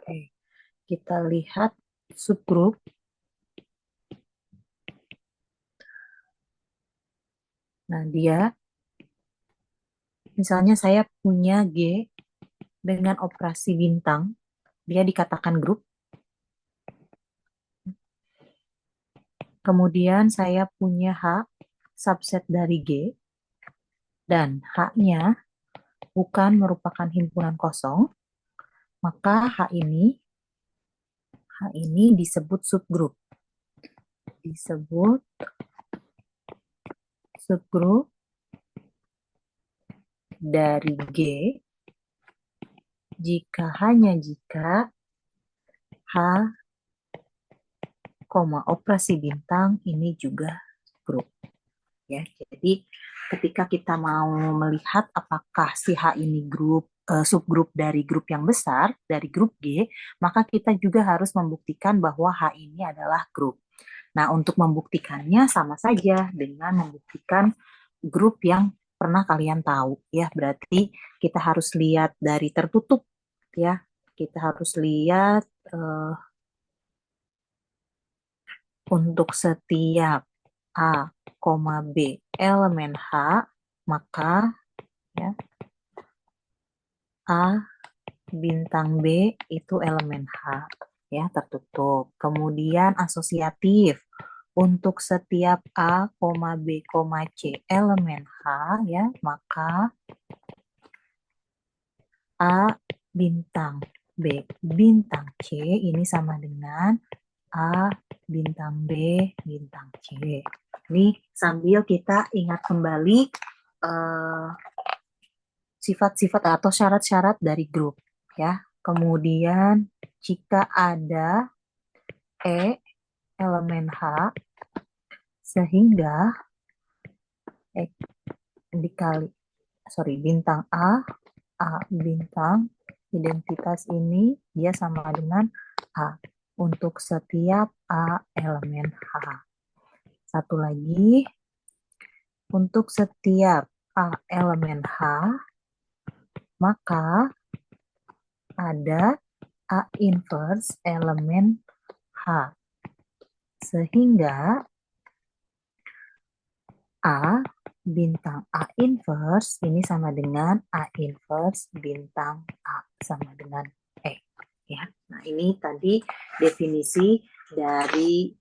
Oke, kita lihat subgroup. Nah, dia misalnya saya punya G dengan operasi bintang, dia dikatakan grup. Kemudian saya punya H subset dari G, dan H-nya bukan merupakan himpunan kosong, maka H ini disebut subgrup. Disebut subgrup dari G hanya jika H, operasi bintang ini juga grup. Ya, jadi ketika kita mau melihat apakah si H ini subgrup dari grup yang besar, dari grup G, maka kita juga harus membuktikan bahwa H ini adalah grup. Nah, untuk membuktikannya sama saja dengan membuktikan grup yang pernah kalian tahu, ya. Berarti kita harus lihat dari tertutup, ya. Kita harus lihat untuk setiap A, B elemen H, maka ya, A bintang B itu elemen H, ya, tertutup. Kemudian asosiatif. Untuk setiap A, B, C elemen H, ya, maka A bintang B bintang C ini sama dengan A bintang B bintang C. Ini sambil kita ingat kembali sifat-sifat atau syarat-syarat dari grup, ya. Kemudian jika ada E elemen H sehingga bintang A bintang identitas ini dia sama dengan A untuk setiap A elemen H. Satu lagi, untuk setiap A elemen H, maka ada A inverse elemen H. Sehingga A bintang A inverse ini sama dengan A inverse bintang A sama dengan E. Ya, nah ini tadi definisi dari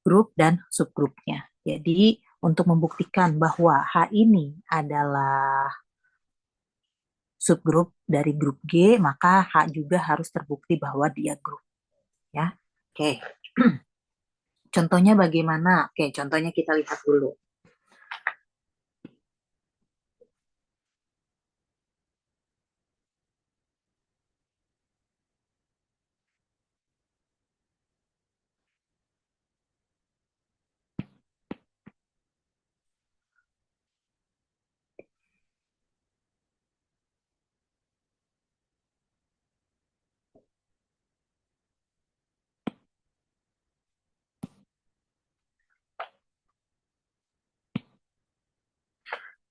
grup dan subgrupnya. Jadi untuk membuktikan bahwa H ini adalah subgrup dari grup G, maka H juga harus terbukti bahwa dia grup. Ya, oke. Contohnya bagaimana? Oke, contohnya kita lihat dulu.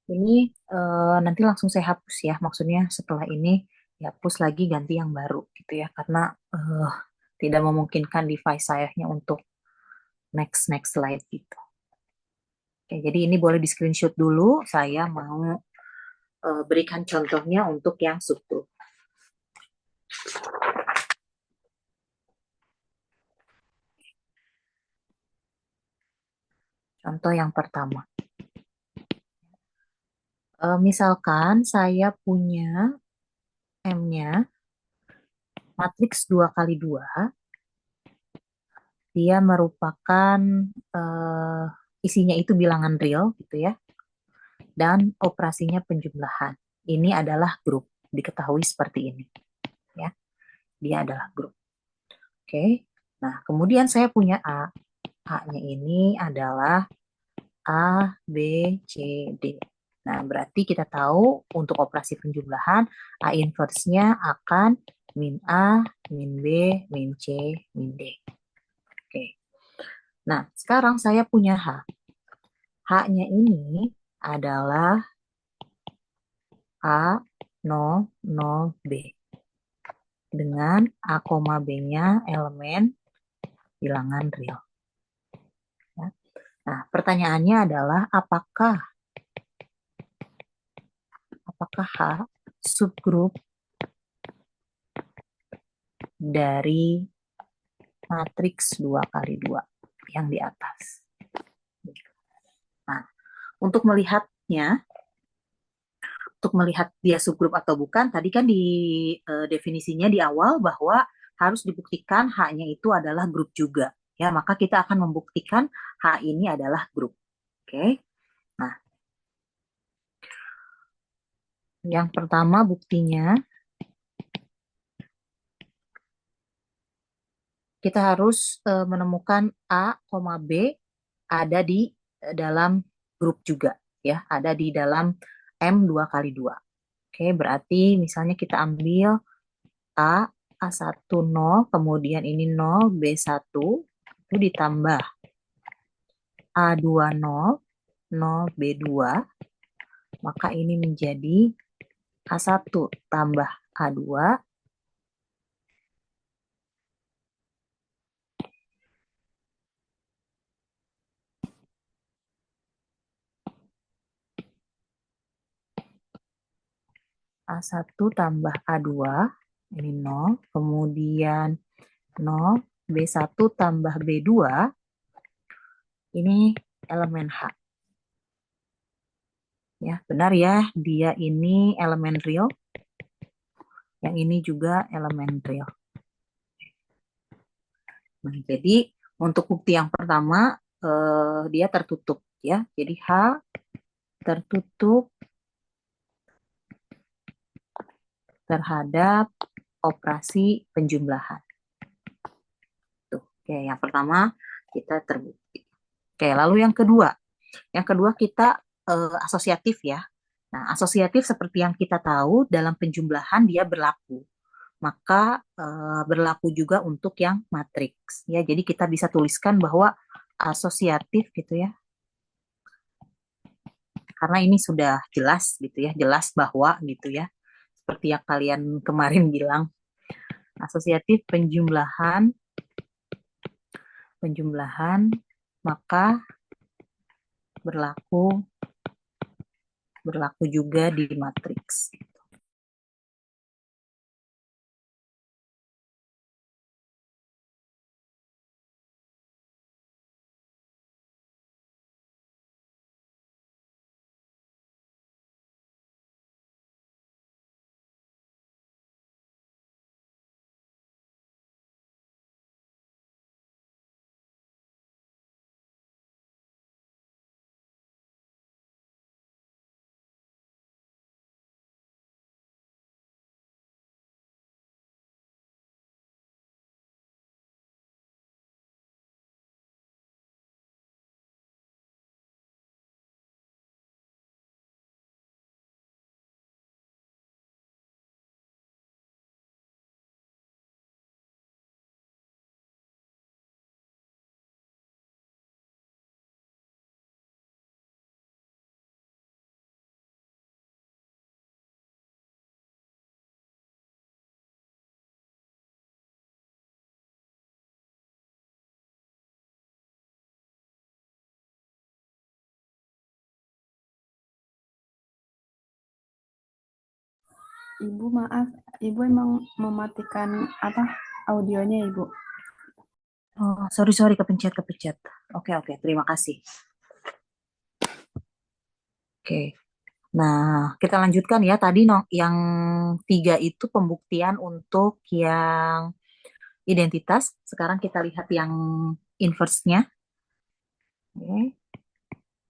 Ini nanti langsung saya hapus ya. Maksudnya setelah ini dihapus lagi ganti yang baru gitu ya. Karena tidak memungkinkan device saya untuk next slide gitu. Oke, jadi ini boleh di screenshot dulu. Saya mau berikan contohnya untuk yang subgroup. Contoh yang pertama. Misalkan saya punya M-nya matriks 2 kali 2, dia merupakan isinya itu bilangan real gitu ya, dan operasinya penjumlahan. Ini adalah grup, diketahui seperti ini ya, dia adalah grup. Oke, nah kemudian saya punya A-nya ini adalah A, B, C, D. Nah, berarti kita tahu untuk operasi penjumlahan A inverse-nya akan min A, min B, min C, min D. Oke. Nah, sekarang saya punya H. H-nya ini adalah A 0, 0, B. Dengan A, B-nya elemen bilangan real. Ya. Nah, pertanyaannya adalah apakah H subgrup dari matriks 2 kali 2 yang di atas. Nah, untuk melihat dia subgrup atau bukan, tadi kan di definisinya di awal bahwa harus dibuktikan H-nya itu adalah grup juga. Ya, maka kita akan membuktikan H ini adalah grup. Oke. Nah, yang pertama buktinya kita harus menemukan A, B ada di dalam grup juga, ya, ada di dalam M 2 kali 2. Oke, berarti misalnya kita ambil A, A1 0, kemudian ini 0, B1, itu ditambah A2 0, 0, B2, maka ini menjadi A1 tambah A2, A1 tambah A2, ini 0, kemudian 0, B1 tambah B2, ini elemen H. Ya, benar ya, dia ini elemen real, yang ini juga elemen real. Nah, jadi untuk bukti yang pertama, dia tertutup ya. Jadi H tertutup terhadap operasi penjumlahan. Tuh, oke, yang pertama kita terbukti. Oke, lalu yang kedua. Yang kedua kita asosiatif ya. Nah, asosiatif seperti yang kita tahu dalam penjumlahan dia berlaku. Maka berlaku juga untuk yang matriks ya. Jadi kita bisa tuliskan bahwa asosiatif gitu ya. Karena ini sudah jelas gitu ya, jelas bahwa gitu ya. Seperti yang kalian kemarin bilang, asosiatif penjumlahan maka berlaku juga di matriks. Ibu maaf, Ibu emang mematikan apa audionya Ibu? Oh, sorry, kepencet. Oke, terima kasih. Oke. Nah, kita lanjutkan ya. Tadi yang 3 itu pembuktian untuk yang identitas. Sekarang kita lihat yang inverse-nya. Oke.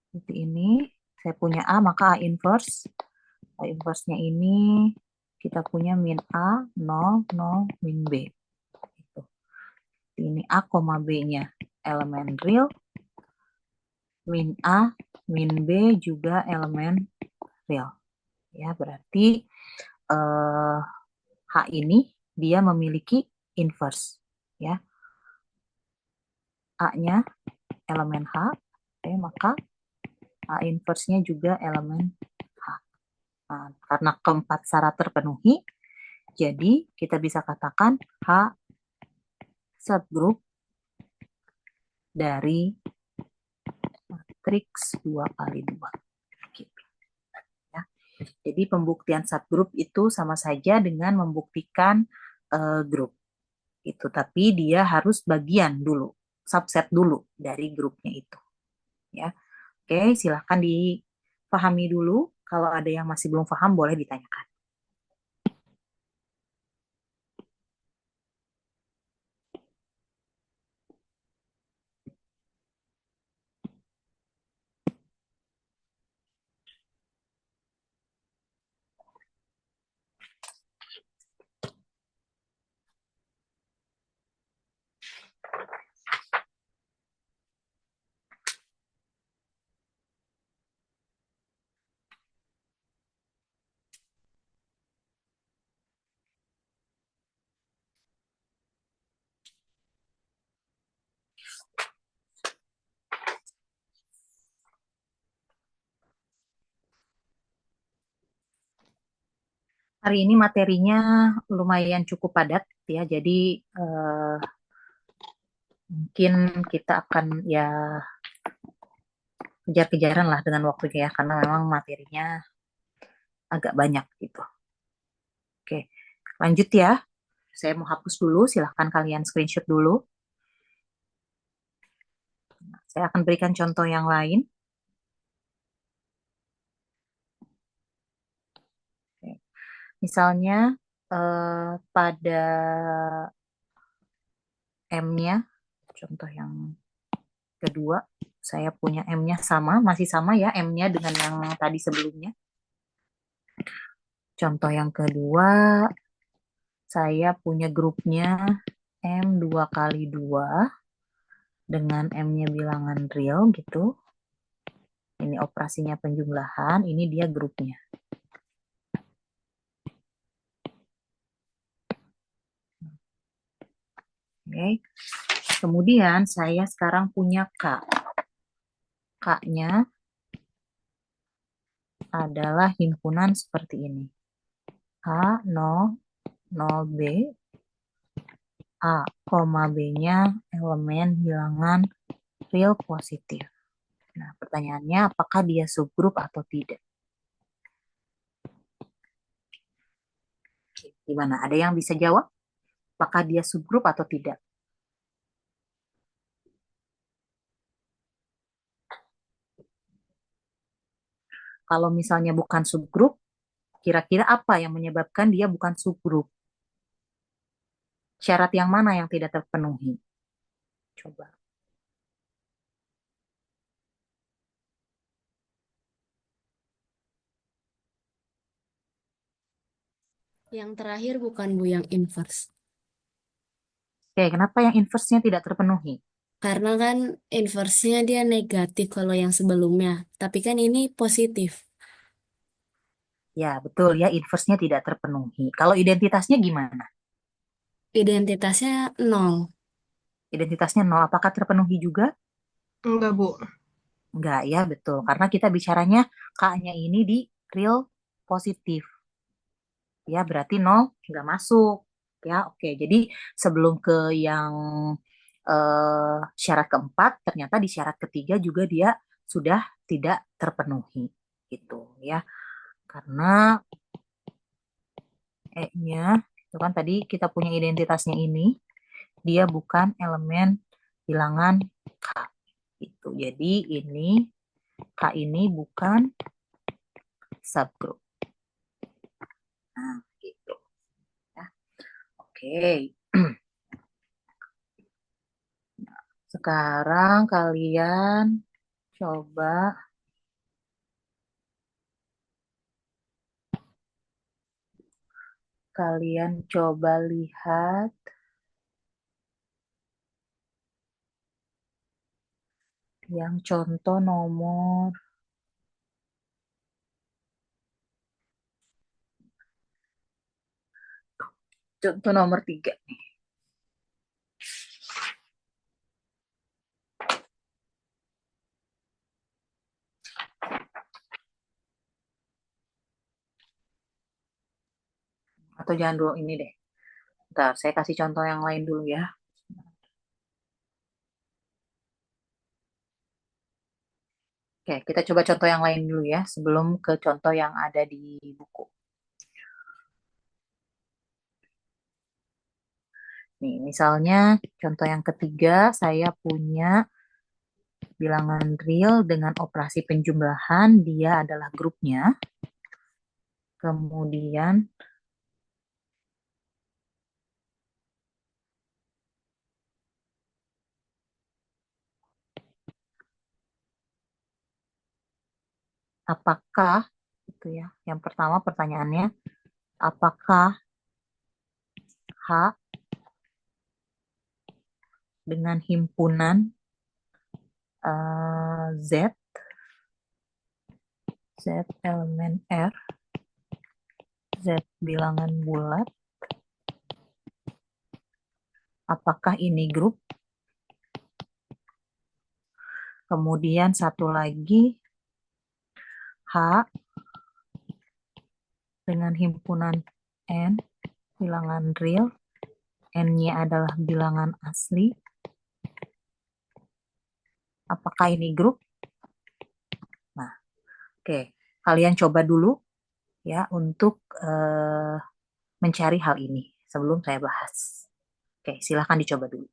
Seperti ini. Saya punya A, maka A inverse. A inverse-nya ini kita punya min A, 0, 0, min B. Gitu. Ini A, B-nya elemen real. Min A, min B juga elemen real. Ya, berarti H ini dia memiliki inverse. Ya. A-nya elemen H, maka A inverse-nya juga elemen H. Nah, karena keempat syarat terpenuhi, jadi kita bisa katakan H subgrup dari matriks 2 kali 2. Gitu. Ya. Jadi pembuktian subgrup itu sama saja dengan membuktikan grup. Itu, tapi dia harus bagian dulu, subset dulu dari grupnya itu. Ya. Oke, silahkan dipahami dulu. Kalau ada yang masih belum paham, boleh ditanyakan. Hari ini materinya lumayan cukup padat ya, jadi mungkin kita akan ya kejar-kejaran lah dengan waktunya ya, karena memang materinya agak banyak gitu. Oke, lanjut ya. Saya mau hapus dulu, silahkan kalian screenshot dulu. Saya akan berikan contoh yang lain. Oke. Misalnya pada M-nya, contoh yang kedua, saya punya M-nya sama, masih sama ya M-nya dengan yang tadi sebelumnya. Contoh yang kedua, saya punya grupnya M 2 kali 2 dengan M-nya bilangan real gitu. Ini operasinya penjumlahan, ini dia grupnya. Oke. Kemudian saya sekarang punya K. K-nya adalah himpunan seperti ini. A, 0, 0B, A, B-nya elemen bilangan real positif. Nah, pertanyaannya apakah dia subgrup atau tidak? Gimana? Ada yang bisa jawab? Apakah dia subgrup atau tidak? Kalau misalnya bukan subgrup, kira-kira apa yang menyebabkan dia bukan subgrup? Syarat yang mana yang tidak terpenuhi? Coba. Yang terakhir bukan Bu yang inverse. Oke, kenapa yang inverse-nya tidak terpenuhi? Karena kan inverse-nya dia negatif kalau yang sebelumnya. Tapi kan ini positif. Ya, betul ya, inverse-nya tidak terpenuhi. Kalau identitasnya gimana? Identitasnya 0. Identitasnya nol, apakah terpenuhi juga? Enggak, Bu. Enggak ya, betul. Karena kita bicaranya K-nya ini di real positif. Ya, berarti nol nggak masuk. Ya, oke. Jadi sebelum ke yang syarat keempat, ternyata di syarat ketiga juga dia sudah tidak terpenuhi. Gitu ya. Karena E-nya, itu kan tadi kita punya identitasnya ini, dia bukan elemen bilangan K. Gitu. Jadi ini K ini bukan subgroup. Nah, gitu. Ya. Oke. Sekarang coba kalian coba lihat yang contoh nomor 3 nih. Atau jangan dulu ini deh. Bentar, saya kasih contoh yang lain dulu ya. Oke, kita coba contoh yang lain dulu ya, sebelum ke contoh yang ada di buku. Nih, misalnya contoh yang ketiga, saya punya bilangan real dengan operasi penjumlahan, dia adalah grupnya. Kemudian apakah itu ya. Yang pertama pertanyaannya, apakah H dengan himpunan Z elemen R, Z bilangan bulat, apakah ini grup? Kemudian satu lagi, H dengan himpunan N, bilangan real, N-nya adalah bilangan asli. Apakah ini grup? Nah, oke. Kalian coba dulu ya untuk mencari hal ini sebelum saya bahas. Oke, silahkan dicoba dulu.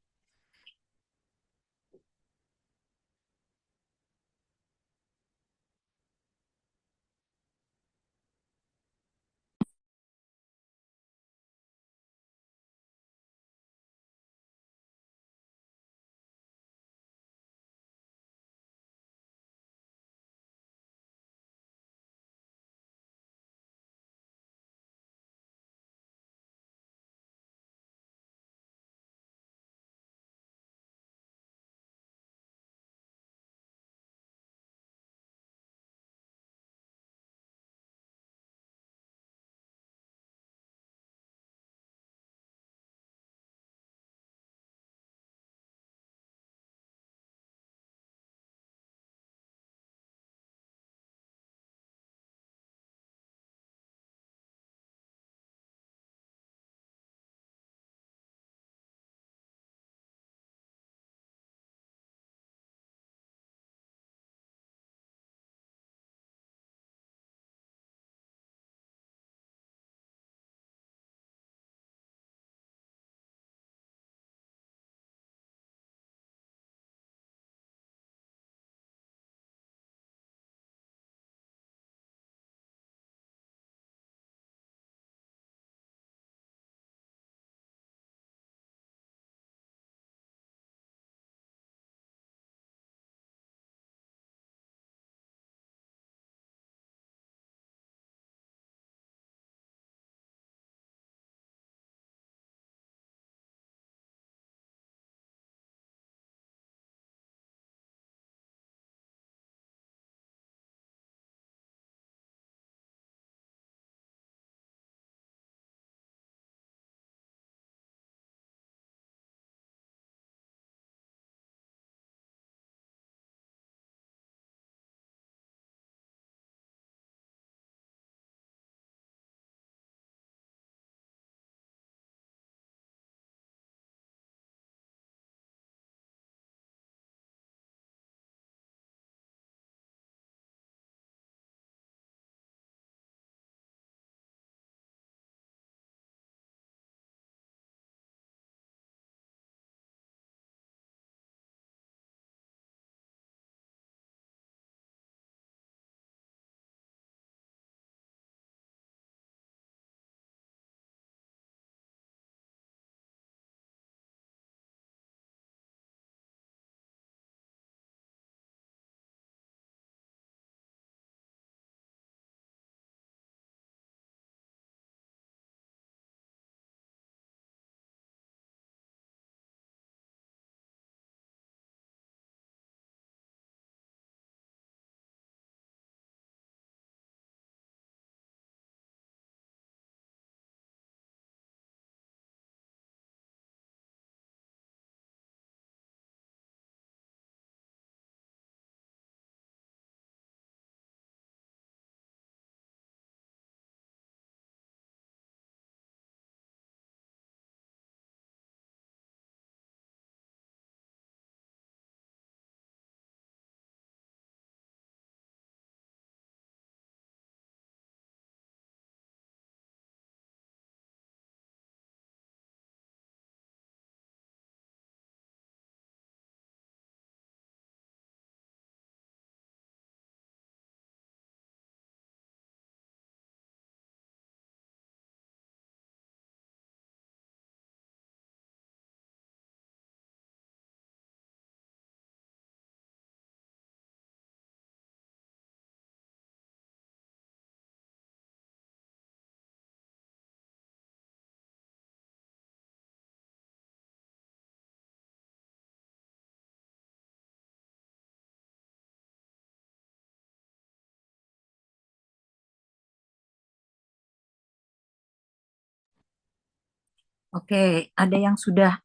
Oke, ada yang sudah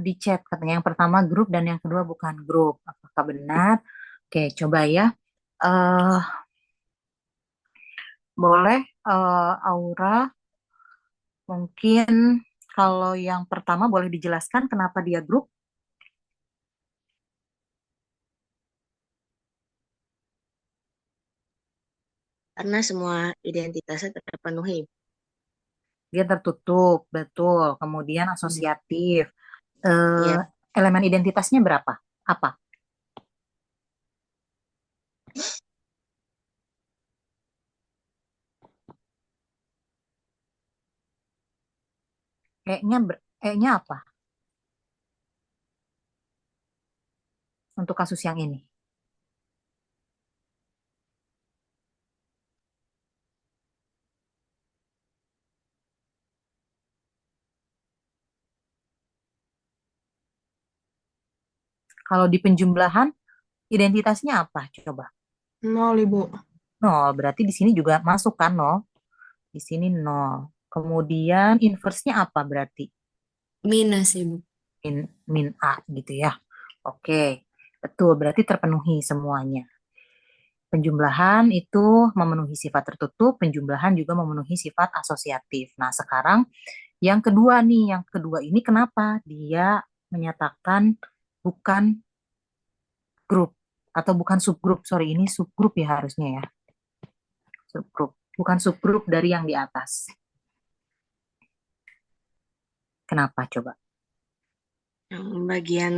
di chat katanya yang pertama grup dan yang kedua bukan grup. Apakah benar? Oke, coba ya. eh Boleh Aura mungkin kalau yang pertama boleh dijelaskan kenapa dia grup? Karena semua identitasnya terpenuhi. Dia tertutup, betul. Kemudian asosiatif. Eh, Ya, Elemen identitasnya berapa? Apa? E-nya apa untuk kasus yang ini? Kalau di penjumlahan, identitasnya apa? Coba. Nol, Ibu. Nol, berarti di sini juga masuk kan nol? Di sini nol. Kemudian inverse-nya apa berarti? Minus, Ibu. Min, min A gitu ya. Oke, betul. Berarti terpenuhi semuanya. Penjumlahan itu memenuhi sifat tertutup, penjumlahan juga memenuhi sifat asosiatif. Nah, sekarang yang kedua nih, yang kedua ini kenapa dia menyatakan bukan grup atau bukan subgrup? Sorry, ini subgrup ya harusnya ya. Subgrup, bukan subgrup dari yang di atas. Kenapa coba? yang bagian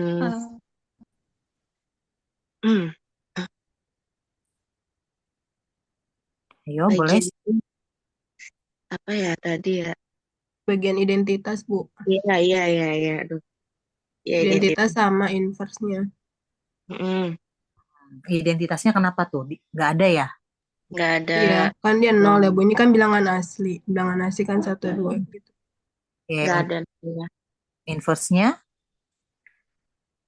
Ayo, boleh. bagian apa ya tadi ya? Bagian identitas, Bu. Iya, iya, iya, iya. Aduh. Ya, Identitas sama inverse-nya. Mm, Identitasnya kenapa tuh? Nggak ada ya? nggak ada. Iya, kan dia nol ya, Bu. Ini kan bilangan asli. Bilangan asli kan 1, 2 gitu. Oke, Nggak untuk ada. Ya. inverse-nya,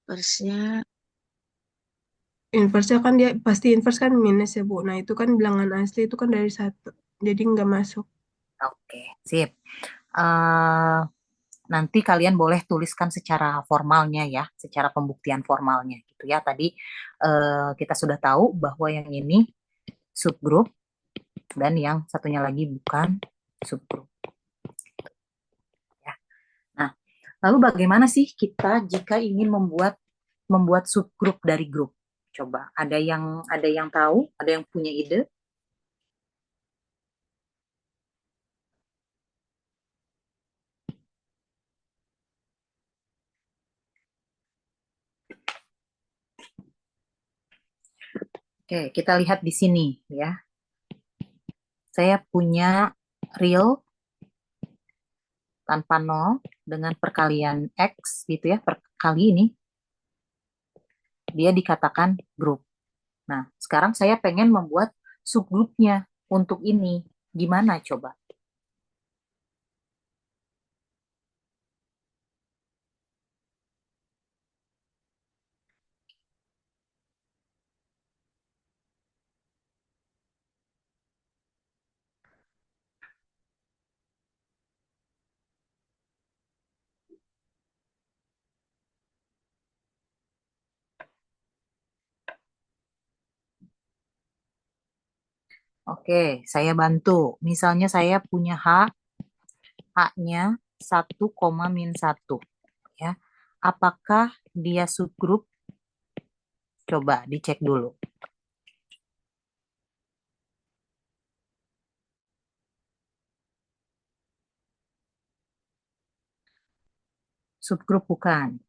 Persnya Inverse-nya kan dia pasti inverse kan minus ya, Bu. Nah, itu kan bilangan asli itu kan dari 1. Jadi nggak masuk. oke, sip. Eh, Nanti kalian boleh tuliskan secara formalnya ya, secara pembuktian formalnya gitu ya. Tadi kita sudah tahu bahwa yang ini subgrup dan yang satunya lagi bukan subgrup. Ya. Nah, lalu bagaimana sih kita jika ingin membuat subgrup dari grup? Coba, ada yang tahu, ada yang punya ide? Oke, kita lihat di sini ya. Saya punya real tanpa nol dengan perkalian X gitu ya, perkali ini dia dikatakan grup. Nah, sekarang saya pengen membuat subgrupnya untuk ini. Gimana coba? Oke, saya bantu. Misalnya saya punya H-nya 1, min 1. Ya. Apakah dia subgrup? Coba dicek dulu. Subgrup bukan.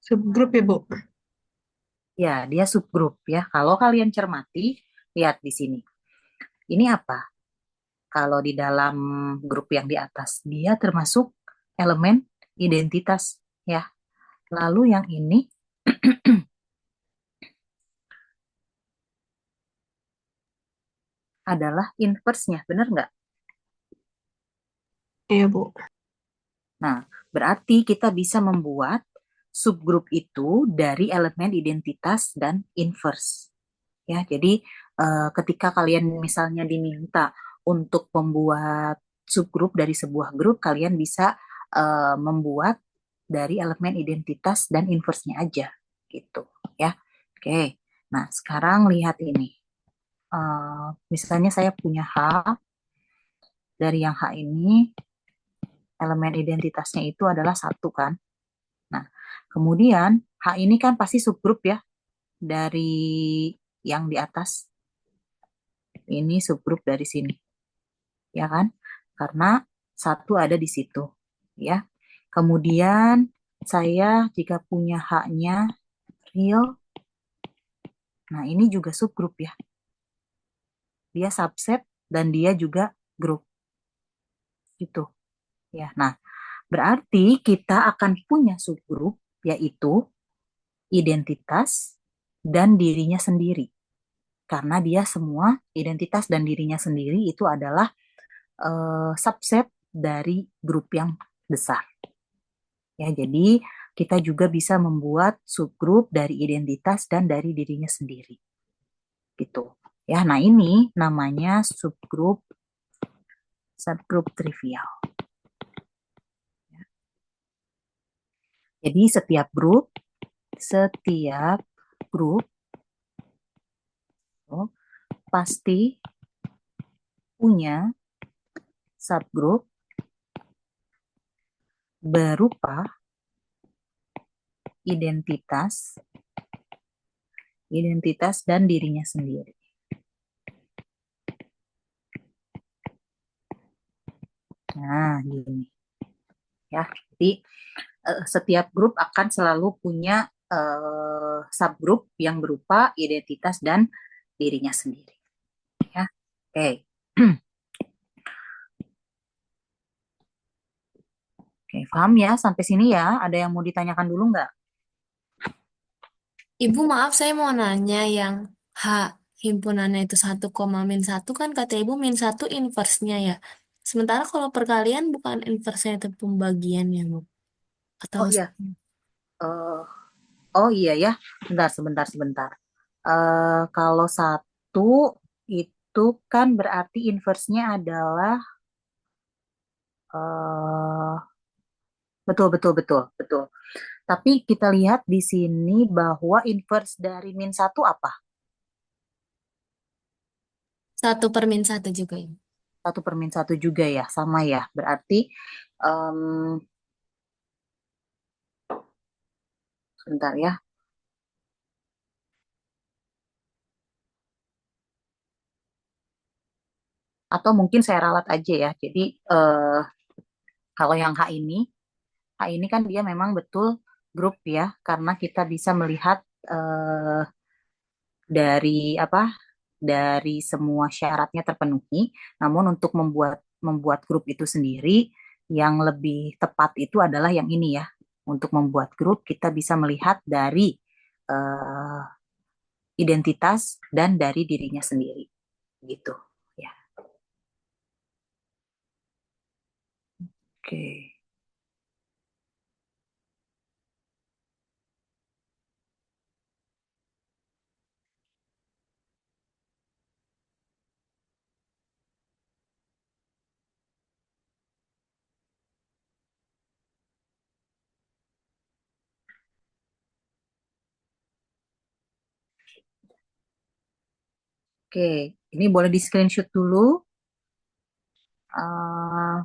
Subgrup ya, Bu. Ya, dia subgrup ya. Kalau kalian cermati, lihat di sini. Ini apa? kalau di dalam grup yang di atas. Dia termasuk elemen identitas ya. Lalu yang ini adalah inverse-nya, benar nggak? Iya, Bu. Nah, berarti kita bisa membuat subgrup itu dari elemen identitas dan inverse. Ya, jadi ketika kalian misalnya diminta untuk membuat subgrup dari sebuah grup, kalian bisa membuat dari elemen identitas dan inverse-nya aja, gitu ya. Oke, nah sekarang lihat ini. Misalnya saya punya H, dari yang H ini elemen identitasnya itu adalah satu kan. Nah, kemudian H ini kan pasti subgrup ya dari yang di atas. Ini subgrup dari sini, ya kan? Karena satu ada di situ, ya. Kemudian saya jika punya H-nya real, nah ini juga subgrup ya. Dia subset dan dia juga grup, gitu. Ya, nah berarti kita akan punya subgrup yaitu identitas dan dirinya sendiri. Karena dia semua identitas dan dirinya sendiri itu adalah subset dari grup yang besar. Ya, jadi kita juga bisa membuat subgrup dari identitas dan dari dirinya sendiri. Gitu. Ya, nah ini namanya subgrup trivial. Jadi setiap grup pasti punya subgrup berupa identitas dan dirinya sendiri. Nah, gini. Ya, jadi setiap grup akan selalu punya subgrup yang berupa identitas dan dirinya sendiri. Ya, oke. Oke, paham ya sampai sini ya? Ada yang mau ditanyakan dulu nggak? Ibu, maaf saya mau nanya yang H himpunannya itu 1,-1 kan kata Ibu -1 inverse-nya ya. Sementara kalau perkalian bukan inverse-nya itu pembagiannya, Bu. Atau Oh iya, Eh, oh iya ya. Sebentar. Kalau 1 itu kan berarti inverse-nya adalah eh, betul. Tapi kita lihat di sini bahwa inverse dari -1 apa? 1/-1 juga ya. 1/1 juga ya, sama ya. Berarti em, sebentar ya. Atau mungkin saya ralat aja ya. Jadi kalau yang H ini kan dia memang betul grup ya, karena kita bisa melihat dari apa? Dari semua syaratnya terpenuhi. Namun untuk membuat grup itu sendiri, yang lebih tepat itu adalah yang ini ya. Untuk membuat grup kita bisa melihat dari eh, identitas dan dari dirinya sendiri, gitu ya. Oke. Oke, ini boleh di screenshot dulu. Eh,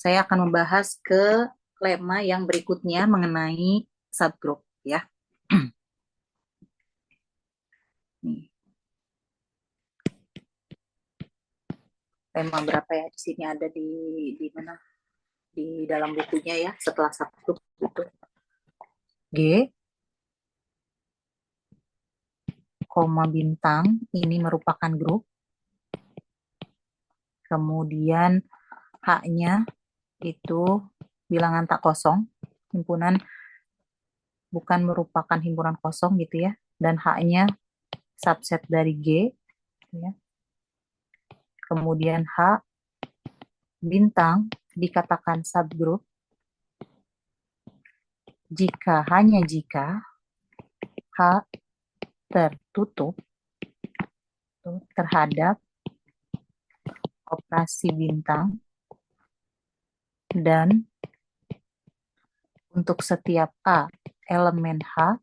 saya akan membahas ke lemma yang berikutnya mengenai subgroup ya. Nih, lemma berapa ya di sini ada di mana? Di dalam bukunya ya, setelah subgroup itu. G, koma bintang ini merupakan grup. kemudian H-nya itu bilangan tak kosong, himpunan bukan merupakan himpunan kosong gitu ya, dan H-nya subset dari G, ya. Kemudian H bintang dikatakan subgroup hanya jika H tertutup terhadap operasi bintang dan untuk setiap A elemen H,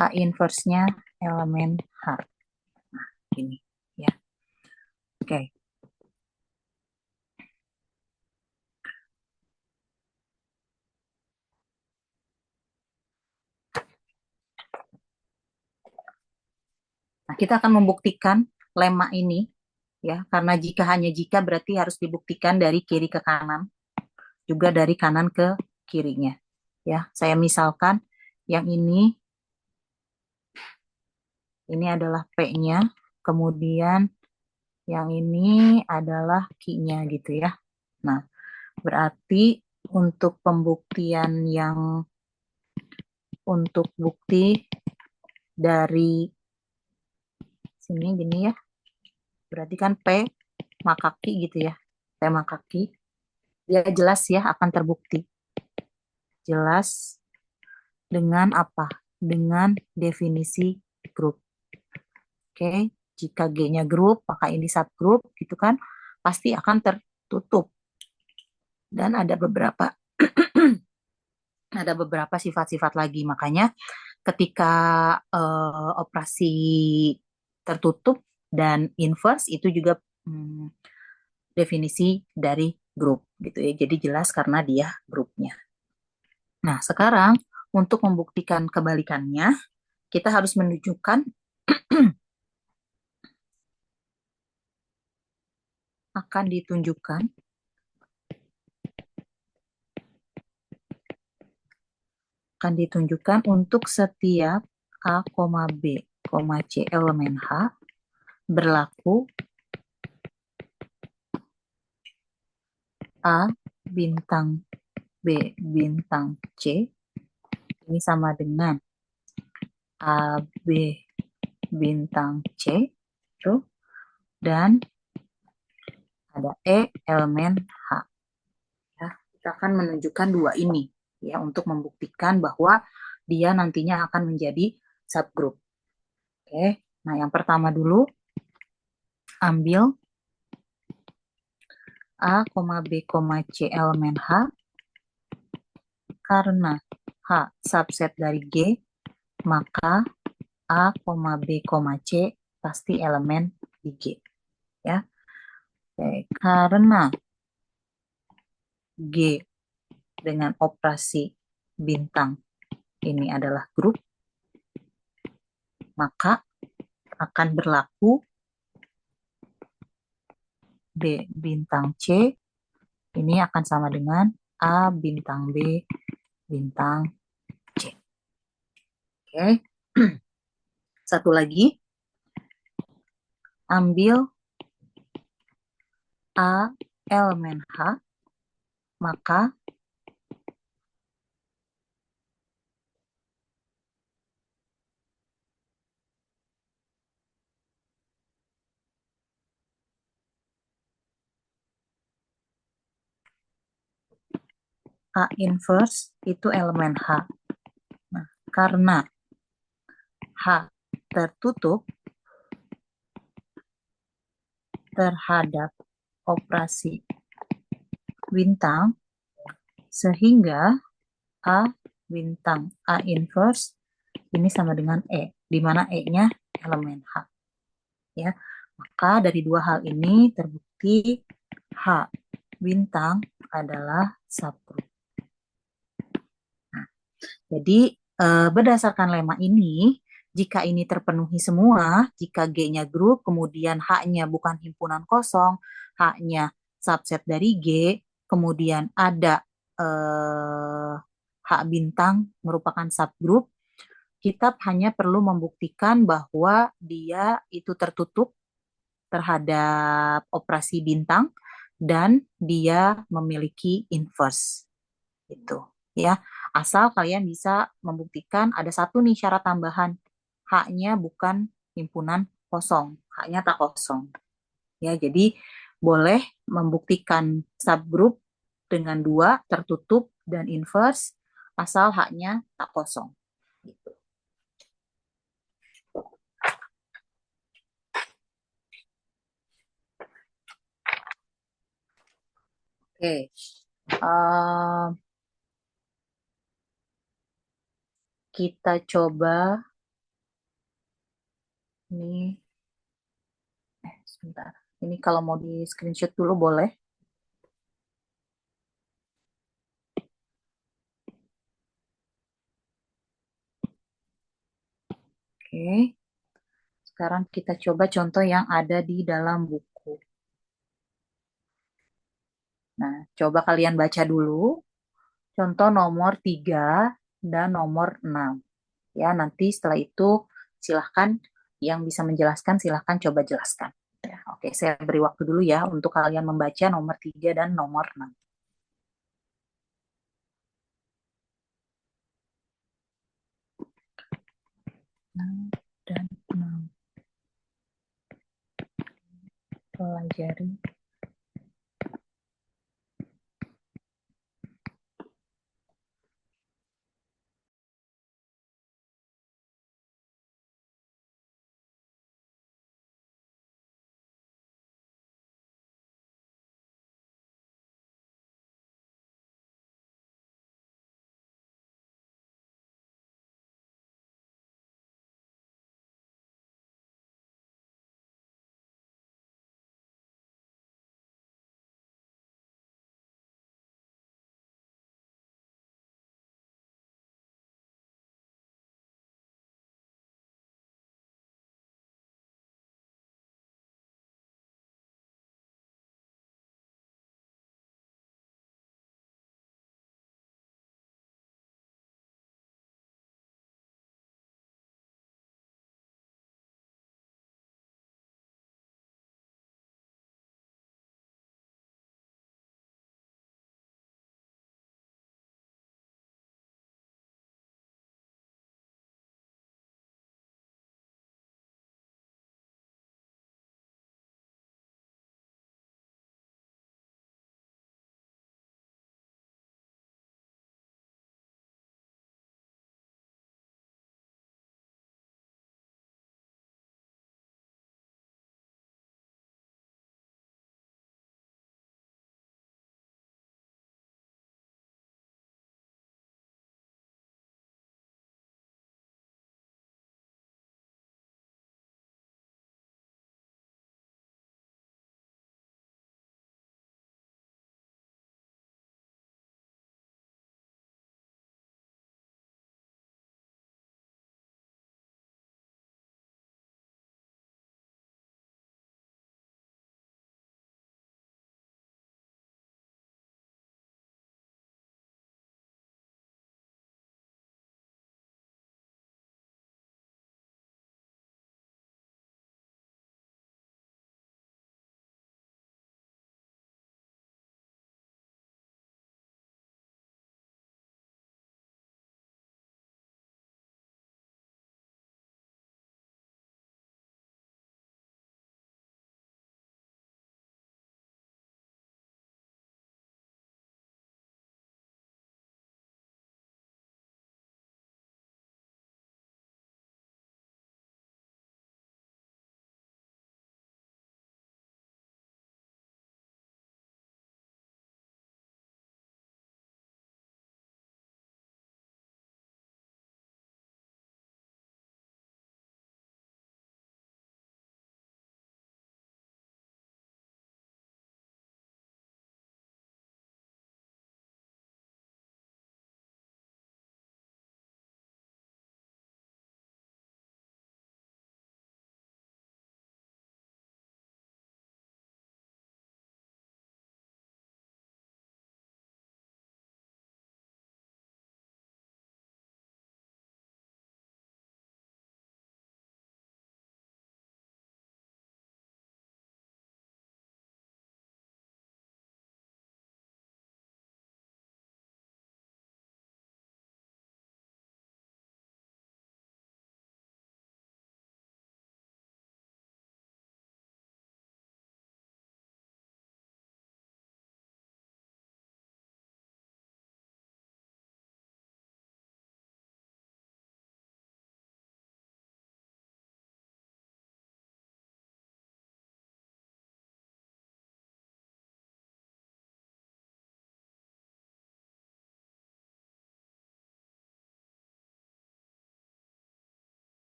A inverse-nya elemen H. Nah, ini ya. Oke. Nah, kita akan membuktikan lemma ini ya, karena hanya jika berarti harus dibuktikan dari kiri ke kanan, juga dari kanan ke kirinya. Ya, saya misalkan yang ini adalah P-nya, kemudian yang ini adalah Q-nya gitu ya. Nah, berarti untuk pembuktian untuk bukti dari sini gini ya, berarti kan P maka Q gitu ya, P maka Q, dia jelas ya akan terbukti. Jelas dengan apa? Dengan definisi grup. Oke, jika G-nya grup, maka ini subgroup gitu kan, pasti akan tertutup. Dan ada beberapa sifat-sifat lagi. Makanya ketika operasi tertutup dan inverse itu juga definisi dari grup gitu ya. Jadi jelas karena dia grupnya. Nah, sekarang untuk membuktikan kebalikannya, kita harus menunjukkan akan ditunjukkan untuk setiap A, B, C elemen H berlaku A bintang B bintang C ini sama dengan A, B bintang C tuh, dan ada E elemen H. Ya, kita akan menunjukkan dua ini ya untuk membuktikan bahwa dia nantinya akan menjadi subgroup. Oke, nah yang pertama dulu ambil A, B, C elemen H karena H subset dari G, maka A, B, C pasti elemen di G. Ya. Oke, karena G dengan operasi bintang ini adalah grup, maka akan berlaku B bintang C ini akan sama dengan A bintang B bintang C. Oke. Satu lagi. Ambil A elemen H, maka A inverse itu elemen H. Nah, karena H tertutup terhadap operasi bintang, sehingga A bintang A inverse ini sama dengan E, di mana E-nya elemen H. Ya, maka dari dua hal ini terbukti H bintang adalah subgroup. Nah, jadi berdasarkan lemma ini, jika ini terpenuhi semua, jika G-nya grup, kemudian H-nya bukan himpunan kosong, H-nya subset dari G, kemudian ada H bintang merupakan subgroup, kita hanya perlu membuktikan bahwa dia itu tertutup terhadap operasi bintang dan dia memiliki inverse gitu ya. Asal kalian bisa membuktikan ada satu nih syarat tambahan. H-nya bukan himpunan kosong, H-nya tak kosong. Ya, jadi boleh membuktikan subgroup dengan dua tertutup dan inverse asal H-nya tak kosong. Gitu. Oke, kita coba ini. Sebentar. Ini kalau mau di screenshot dulu boleh. Oke. Sekarang kita coba contoh yang ada di dalam buku. Nah, coba kalian baca dulu contoh nomor 3 dan nomor 6. Ya, nanti setelah itu silahkan yang bisa menjelaskan silahkan coba jelaskan. Ya, oke, saya beri waktu dulu ya untuk kalian membaca nomor 3 dan nomor 6. 6 dan 6. Pelajari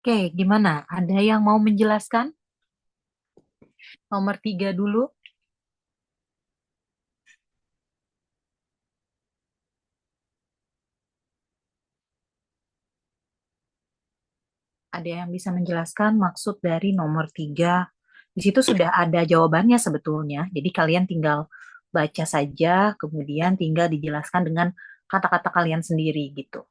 Oke, gimana? Ada yang mau menjelaskan? Nomor 3 dulu. Ada yang bisa menjelaskan maksud dari nomor 3? Di situ sudah ada jawabannya sebetulnya. Jadi kalian tinggal baca saja, kemudian tinggal dijelaskan dengan kata-kata kalian sendiri gitu.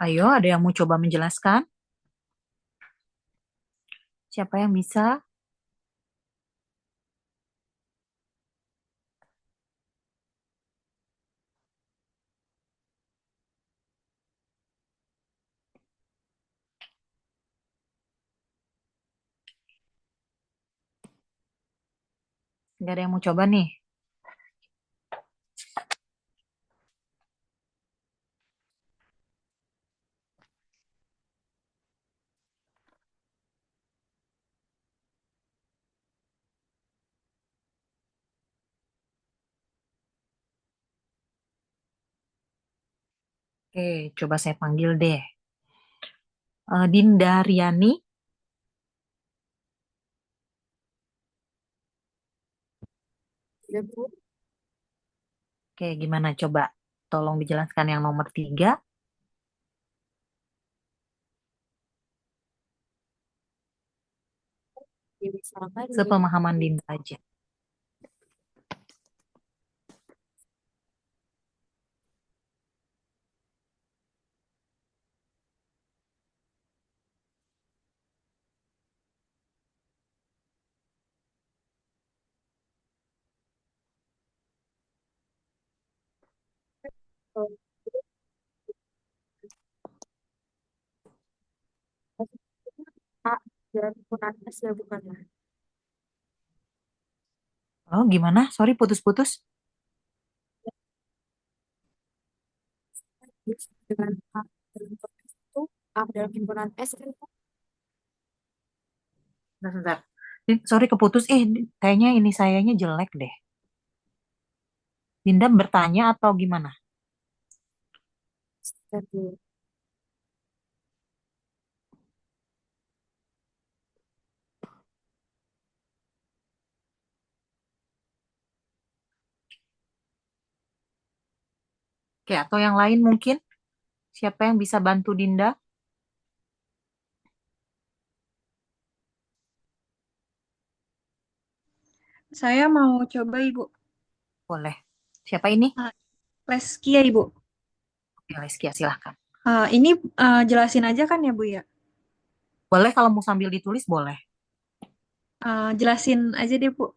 Ayo, ada yang mau coba menjelaskan? Siapa yang bisa? Nggak ada yang mau coba nih. Oke, coba saya panggil deh. Dinda Riani. Ya, Bu. Oke, gimana coba? Tolong dijelaskan yang nomor 3. Ya, misalkan Sepemahaman Dinda aja. A dan himpunan S ya bukan ya? Oh, gimana? Sorry, putus-putus. Dengan A dalam himpunan S itu A dalam himpunan S kan Bentar, bentar. Sorry, keputus. Kayaknya ini sayanya jelek deh. Dinda bertanya atau gimana? satu. Oke, atau yang lain mungkin? Siapa yang bisa bantu Dinda? Saya mau coba Ibu. Boleh. Siapa ini? Leskia Ibu. Oke, Leskia, silahkan. Ini jelasin aja kan ya Bu ya? Boleh kalau mau sambil ditulis, boleh. Jelasin aja deh Bu.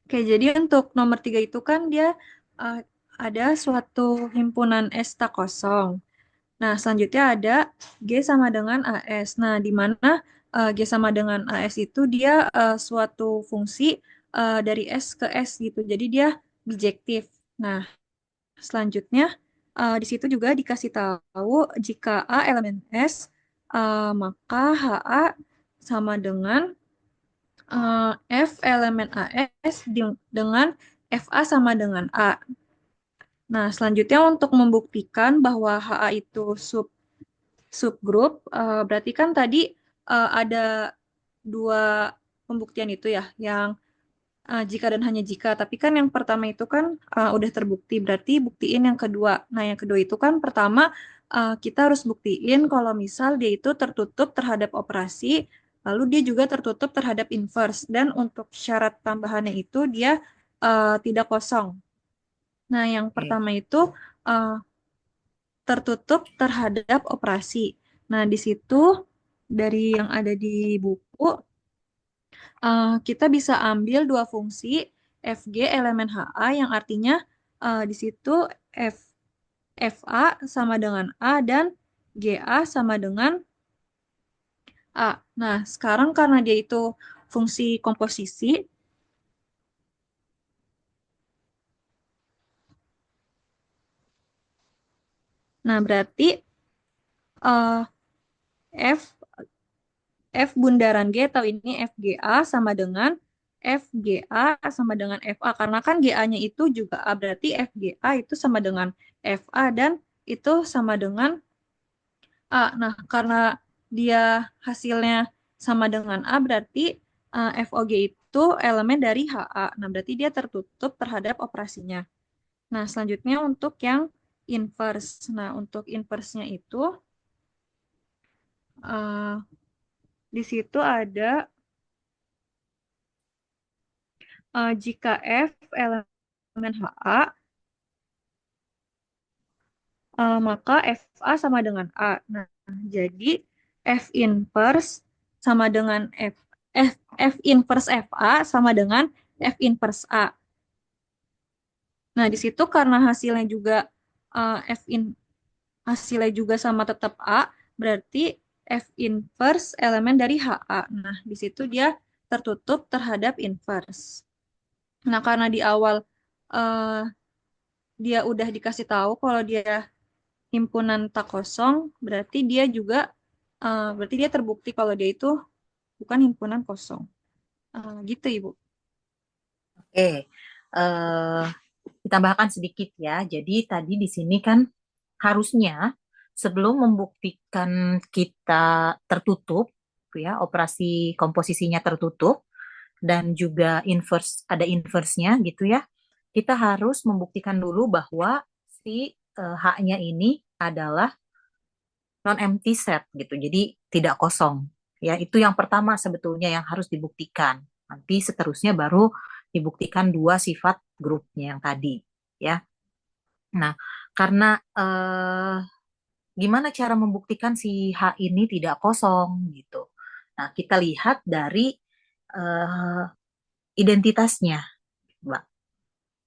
Oke, jadi untuk nomor 3 itu kan dia uh, ada suatu himpunan S tak kosong. Nah, selanjutnya ada G sama dengan AS. Nah, di mana G sama dengan AS itu dia suatu fungsi dari S ke S gitu. Jadi dia bijektif. Nah, selanjutnya di situ juga dikasih tahu jika A elemen S, maka HA sama dengan F elemen AS dengan FA sama dengan A. Nah, selanjutnya untuk membuktikan bahwa HA itu subgrup, berarti kan tadi ada dua pembuktian itu ya, yang jika dan hanya jika. Tapi kan yang pertama itu kan udah terbukti, berarti buktiin yang kedua. Nah, yang kedua itu kan pertama kita harus buktiin kalau misal dia itu tertutup terhadap operasi, lalu dia juga tertutup terhadap inverse. Dan untuk syarat tambahannya itu dia tidak kosong. Nah, yang Oke. pertama itu tertutup terhadap operasi. Nah, di situ dari yang ada di buku, kita bisa ambil dua fungsi FG elemen HA yang artinya di situ FA sama dengan A dan GA sama dengan A. Nah, sekarang karena dia itu fungsi komposisi, nah berarti eh, F F bundaran G atau ini FGA sama dengan FGA sama dengan FA. Karena kan GA-nya itu juga A, berarti FGA itu sama dengan FA dan itu sama dengan A. Nah, karena dia hasilnya sama dengan A, berarti FOG itu elemen dari HA. Nah, berarti dia tertutup terhadap operasinya. Nah, selanjutnya untuk yang inverse. Nah, untuk inverse-nya itu di situ ada jika F elemen HA, maka FA sama dengan A. Nah, jadi F inverse sama dengan F inverse FA sama dengan F inverse A. Nah, di situ karena hasilnya juga hasilnya juga sama tetap A, berarti F inverse elemen dari HA. Nah, di situ dia tertutup terhadap inverse. Nah, karena di awal dia udah dikasih tahu kalau dia himpunan tak kosong, berarti dia juga berarti dia terbukti kalau dia itu bukan himpunan kosong. Gitu, Ibu. Oke. Eh, ditambahkan sedikit ya. Jadi tadi di sini kan harusnya sebelum membuktikan kita tertutup, ya operasi komposisinya tertutup dan juga inverse ada inverse-nya gitu ya. Kita harus membuktikan dulu bahwa si H-nya ini adalah non-empty set gitu. Jadi tidak kosong. Ya, itu yang pertama sebetulnya yang harus dibuktikan. Nanti seterusnya baru dibuktikan dua sifat grupnya yang tadi, ya. Nah, karena gimana cara membuktikan si H ini tidak kosong gitu. Nah, kita lihat dari eh, identitasnya, Mbak.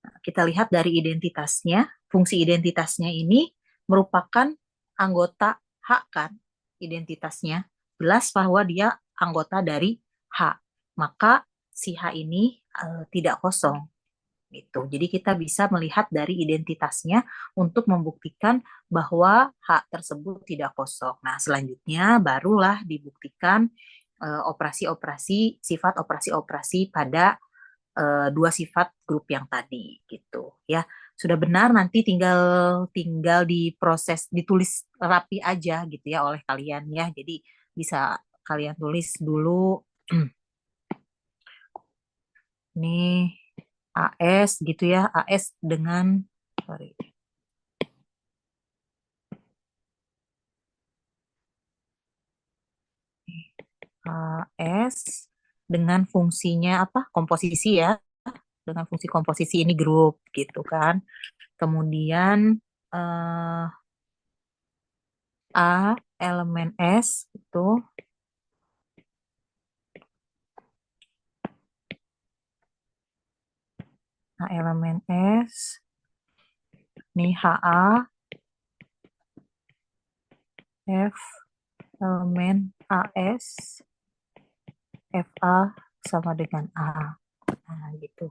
Nah, kita lihat dari identitasnya, fungsi identitasnya ini merupakan anggota H kan, identitasnya. Jelas bahwa dia anggota dari H. Maka si H ini tidak kosong gitu. Jadi kita bisa melihat dari identitasnya untuk membuktikan bahwa hak tersebut tidak kosong. Nah, selanjutnya barulah dibuktikan operasi-operasi, sifat operasi-operasi pada dua sifat grup yang tadi gitu ya. Sudah benar nanti tinggal tinggal diproses, ditulis rapi aja gitu ya oleh kalian ya. Jadi bisa kalian tulis dulu nih AS gitu ya, AS dengan sorry, AS dengan fungsinya apa? Komposisi ya, dengan fungsi komposisi ini grup gitu kan. Kemudian eh, A elemen S itu A elemen S nih HA F elemen AS FA sama dengan A. Nah, gitu.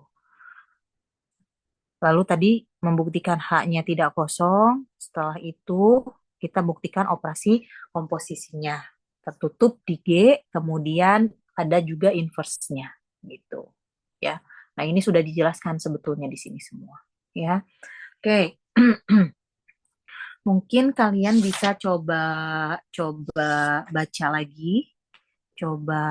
Lalu tadi membuktikan H-nya tidak kosong. Setelah itu kita buktikan operasi komposisinya. Tertutup di G, kemudian ada juga inverse-nya gitu. Ya. Nah, ini sudah dijelaskan sebetulnya di sini semua, ya. Oke. Mungkin kalian bisa coba coba baca lagi, coba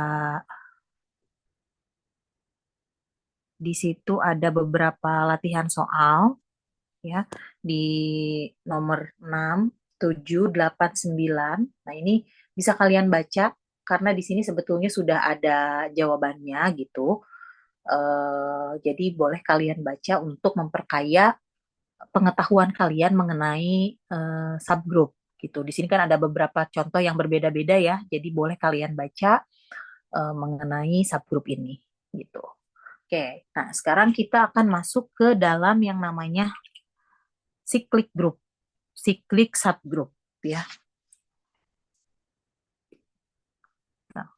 di situ ada beberapa latihan soal ya di nomor 6, 7, 8, 9. Nah, ini bisa kalian baca karena di sini sebetulnya sudah ada jawabannya gitu. Jadi boleh kalian baca untuk memperkaya pengetahuan kalian mengenai subgroup gitu. Di sini kan ada beberapa contoh yang berbeda-beda ya. Jadi boleh kalian baca mengenai subgroup ini gitu. Oke, nah sekarang kita akan masuk ke dalam yang namanya cyclic group, cyclic subgroup ya. Nah,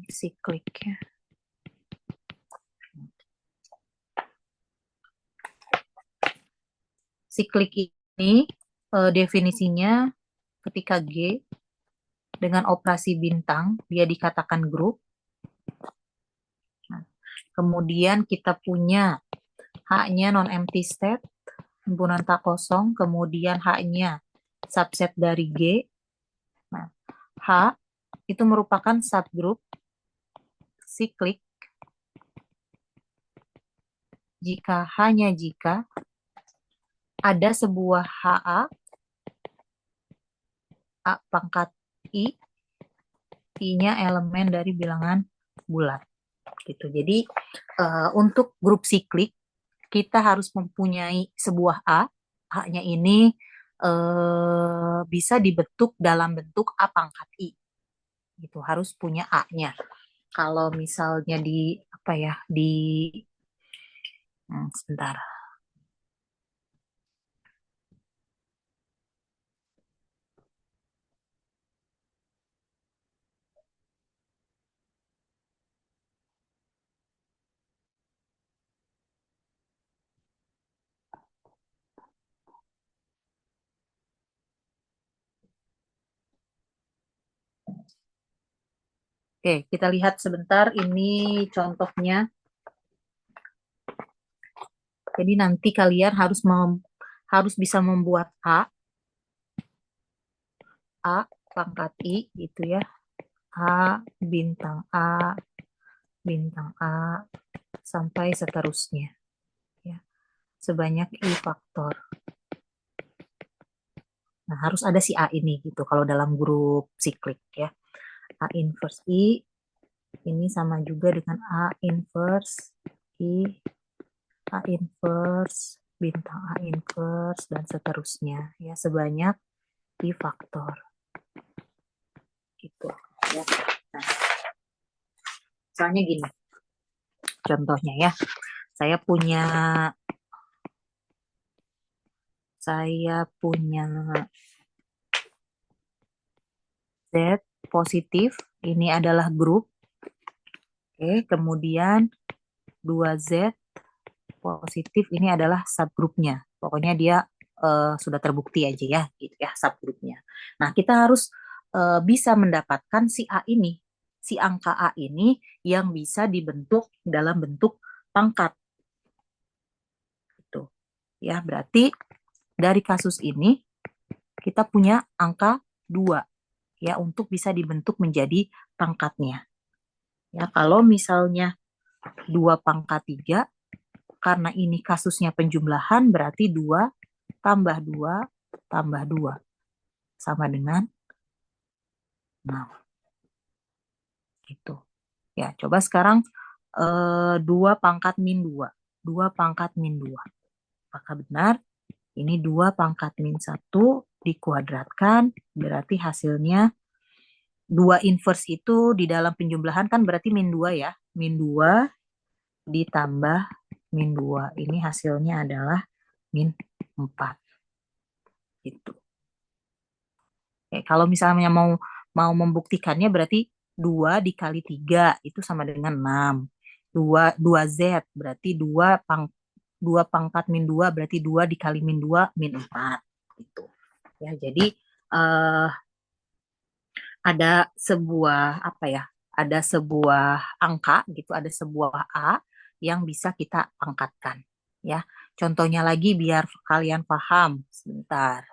cyclic ya. Cyclic ini definisinya ketika G dengan operasi bintang dia dikatakan grup. Nah, kemudian kita punya H-nya non-empty state, himpunan tak kosong, kemudian H-nya subset dari G. Nah, H itu merupakan subgroup cyclic jika ada sebuah HA A pangkat I, I-nya elemen dari bilangan bulat gitu. Jadi untuk grup siklik kita harus mempunyai sebuah A, A-nya ini bisa dibentuk dalam bentuk A pangkat I. Gitu, harus punya A-nya. Kalau misalnya di apa ya, sebentar. Oke, kita lihat sebentar ini contohnya. Jadi nanti kalian harus bisa membuat A pangkat I gitu ya. A bintang A bintang A sampai seterusnya ya. Sebanyak I faktor. Nah, harus ada si A ini gitu kalau dalam grup siklik ya. A inverse I ini sama juga dengan A inverse I, A inverse, bintang A inverse, dan seterusnya. Ya, sebanyak I faktor. Gitu. Ya. Nah, misalnya gini. Contohnya ya. Saya punya Z positif. Ini adalah grup. Oke, kemudian 2Z positif ini adalah subgrupnya. Pokoknya dia sudah terbukti aja ya, gitu ya subgrupnya. Nah, kita harus bisa mendapatkan si A ini, si angka A ini yang bisa dibentuk dalam bentuk pangkat. Gitu. Ya, berarti dari kasus ini kita punya angka 2 ya untuk bisa dibentuk menjadi pangkatnya. Ya, kalau misalnya 2 pangkat 3 karena ini kasusnya penjumlahan berarti 2 tambah 2 tambah 2 sama dengan 6. Gitu. Ya, coba sekarang 2 pangkat min 2. 2 pangkat min 2. Apakah benar? Ini 2 pangkat min 1 dikuadratkan, berarti hasilnya 2 inverse itu di dalam penjumlahan kan berarti min 2 ya. Min 2 ditambah min 2. Ini hasilnya adalah min 4. Gitu. Oke, kalau misalnya mau membuktikannya berarti 2 dikali 3 itu sama dengan 6. 2Z berarti 2 pangkat min 2 berarti 2 dikali min 2 min 4 gitu. Ya, jadi ada sebuah apa ya? Ada sebuah angka gitu, ada sebuah A yang bisa kita pangkatkan ya. Contohnya lagi biar kalian paham. Sebentar.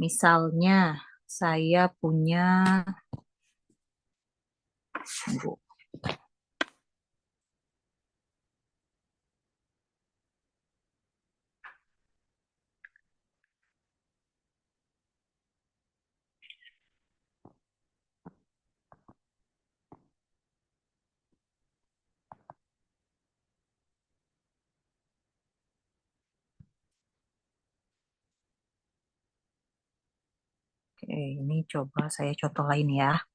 Misalnya saya punya, tunggu. Oke, ini coba saya contoh lain ya.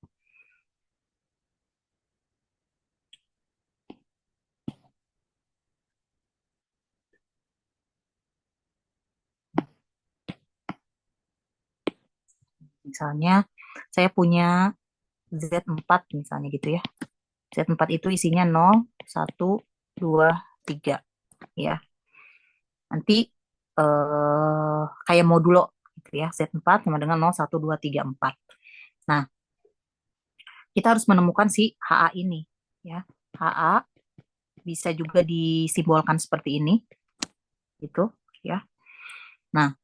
Misalnya saya punya Z4 misalnya gitu ya. Z4 itu isinya 0, 1, 2, 3 ya. Nanti kayak modulo gitu ya. Z4 sama dengan 0, 1, 2, 3, 4. Nah, kita harus menemukan si HA ini ya. HA bisa juga disimbolkan seperti ini gitu ya. Nah,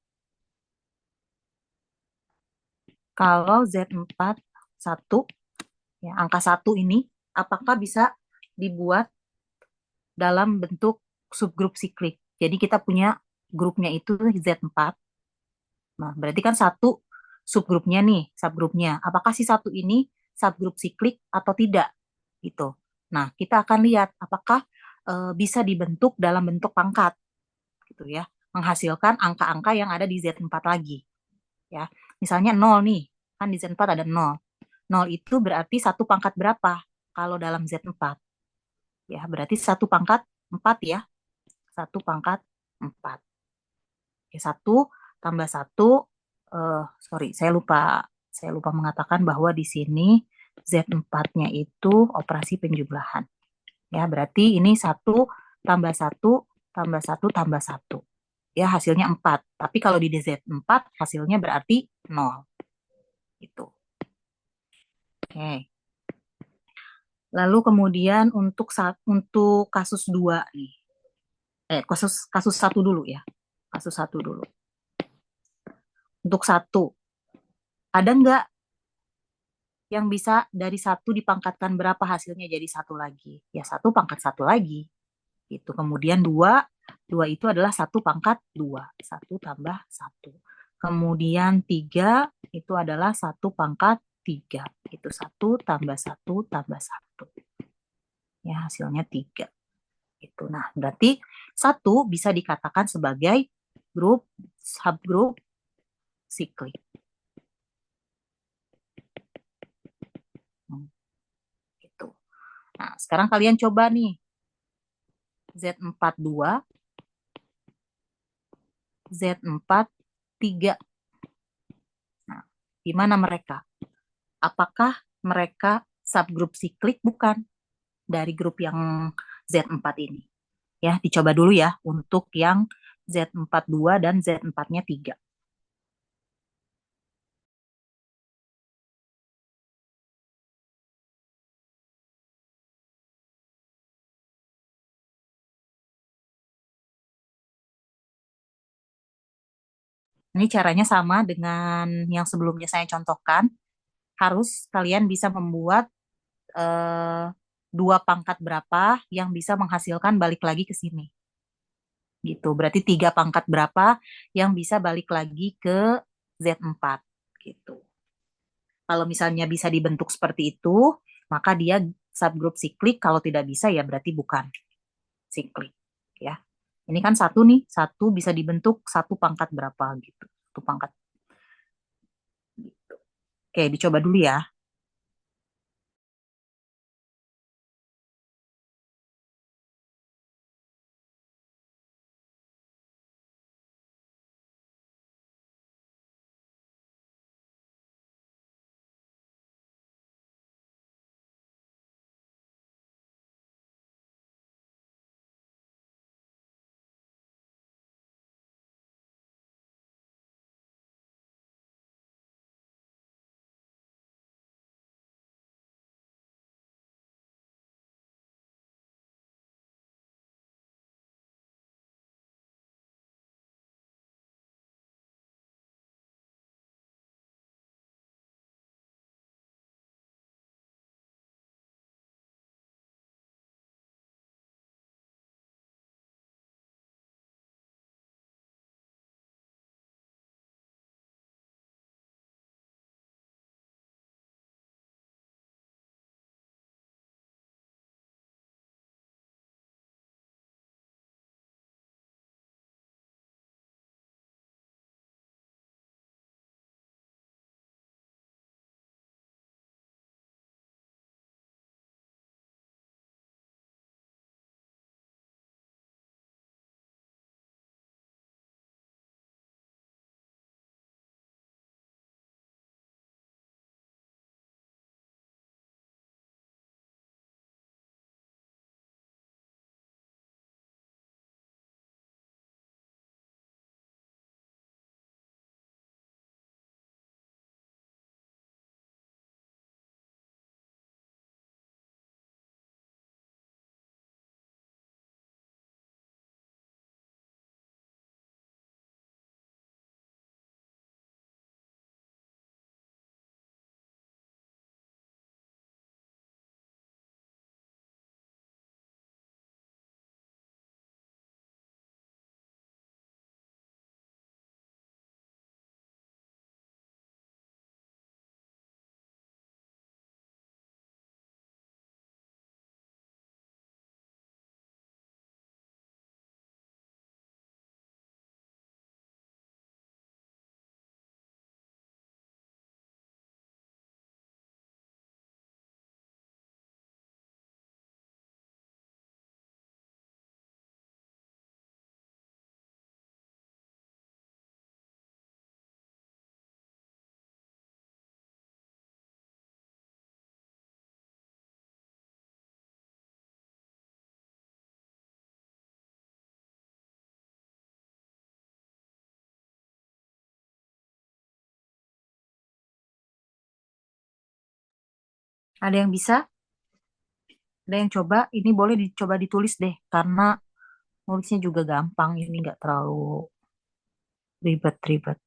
kalau Z4 1 ya, angka 1 ini apakah bisa dibuat dalam bentuk subgrup siklik. Jadi kita punya grupnya itu Z4. Nah, berarti kan satu subgrupnya nih, subgrupnya. Apakah si satu ini subgrup siklik atau tidak? Gitu. Nah, kita akan lihat apakah bisa dibentuk dalam bentuk pangkat gitu ya, menghasilkan angka-angka yang ada di Z4 lagi ya. Misalnya 0 nih, kan di Z4 ada 0. 0 itu berarti satu pangkat berapa kalau dalam Z4? Ya, berarti satu pangkat 4 ya. Satu pangkat 4. Ya, 1 tambah 1, sorry, saya lupa mengatakan bahwa di sini Z4-nya itu operasi penjumlahan. Ya, berarti ini 1 tambah 1 tambah 1 tambah 1. Ya, hasilnya 4. Tapi kalau di Z4 hasilnya berarti 0. Itu. Oke. Lalu kemudian untuk kasus 2 nih. Kasus 1 dulu ya. Kasus 1 dulu. Untuk 1, ada nggak yang bisa dari 1 dipangkatkan berapa hasilnya jadi 1 lagi? Ya 1 pangkat 1 lagi. Itu. Kemudian 2, 2 itu adalah 1 pangkat 2. 1 tambah 1. Kemudian 3 itu adalah 1 pangkat 3. Itu 1 tambah 1 tambah 1. Ya, hasilnya 3. Itu. Nah, berarti 1 bisa dikatakan sebagai grup, subgrup, siklik. Gitu. Nah, sekarang kalian coba nih. Z4 2, Z4 3. Nah, gimana mereka? Apakah mereka subgrup siklik? Bukan. Dari grup yang Z4 ini. Ya, dicoba dulu ya untuk yang Z4 2 dan Z4-nya 3. Ini caranya sama dengan yang sebelumnya saya contohkan. Harus kalian bisa membuat eh, 2 pangkat berapa yang bisa menghasilkan balik lagi ke sini. Gitu. Berarti 3 pangkat berapa yang bisa balik lagi ke Z4. Gitu. Kalau misalnya bisa dibentuk seperti itu, maka dia subgrup siklik. Kalau tidak bisa ya berarti bukan siklik. Ya. Ini kan 1 nih, 1 bisa dibentuk 1 pangkat berapa gitu. 1 pangkat. Gitu. Oke, dicoba dulu ya. Ada yang bisa? Ada yang coba? Ini boleh dicoba ditulis deh, karena nulisnya juga gampang. Ini nggak terlalu ribet-ribet.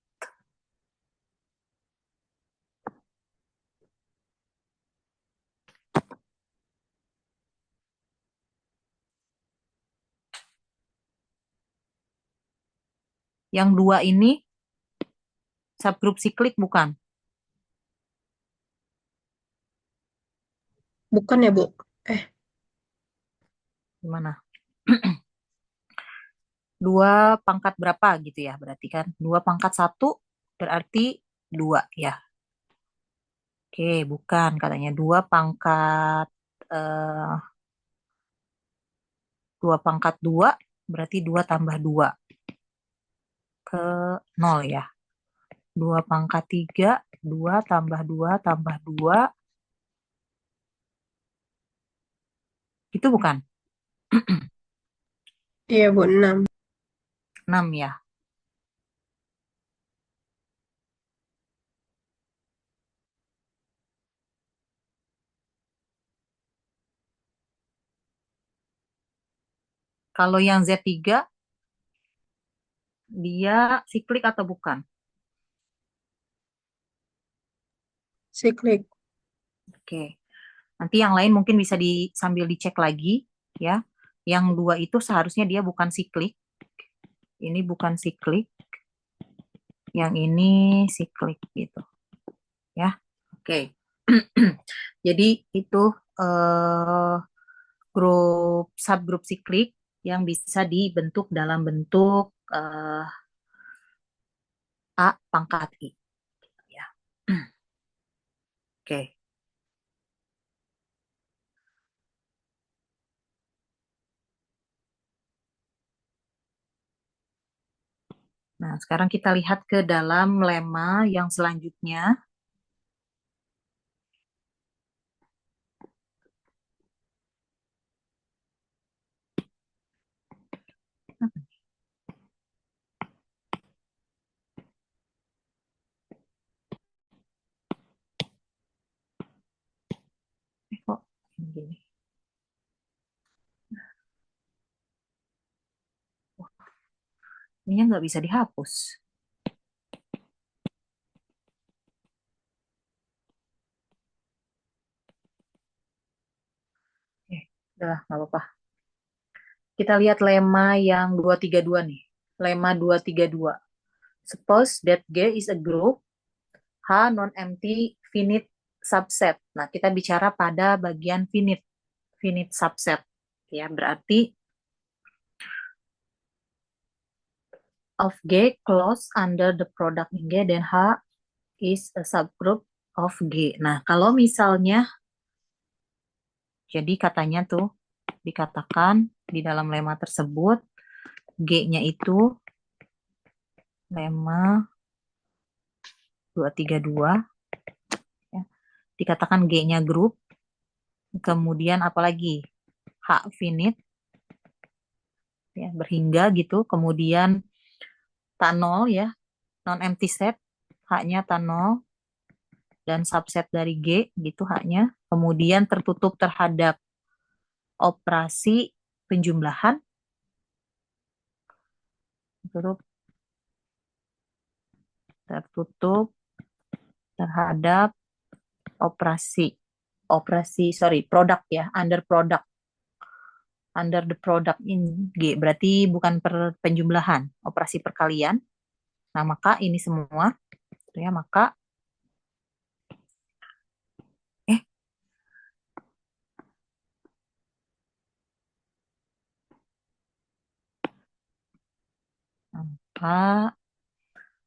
Yang dua ini subgrup siklik bukan? Bukan ya, Bu? Gimana? Dua pangkat berapa gitu ya, berarti kan? 2 pangkat 1 berarti 2 ya. Oke, bukan katanya 2 pangkat 2 berarti 2 tambah 2 ke 0 ya. 2 pangkat 3, 2 tambah 2 tambah 2, itu bukan? Iya, Bu, 6. 6 ya. Kalau yang Z3, dia siklik atau bukan? Siklik. Oke. Nanti yang lain mungkin bisa sambil dicek lagi ya. Yang 2 itu seharusnya dia bukan siklik. Ini bukan siklik. Yang ini siklik gitu. Ya. Oke. Jadi itu eh, subgrup siklik yang bisa dibentuk dalam bentuk A pangkat I. Ya. Oke. Nah, sekarang kita lihat ke dalam lemma yang selanjutnya. Kok gini? Ini nggak bisa dihapus. Udah, nggak apa-apa. Kita lihat lemma yang 232 nih. Lemma 232. Suppose that G is a group H non-empty finite subset. Nah, kita bicara pada bagian finite subset. Ya, berarti of G close under the product G, then H is a subgroup of G. Nah, kalau misalnya, jadi katanya tuh, dikatakan di dalam lemma tersebut, G-nya itu lemma 232, ya, dikatakan G-nya grup, kemudian apalagi H finite, ya, berhingga gitu, kemudian tak nol ya, non-empty set, H-nya tak nol, dan subset dari G gitu H-nya, kemudian tertutup terhadap operasi penjumlahan, tertutup terhadap produk ya, under the product in G, berarti bukan penjumlahan, operasi perkalian. Nah, maka ini semua ya, maka H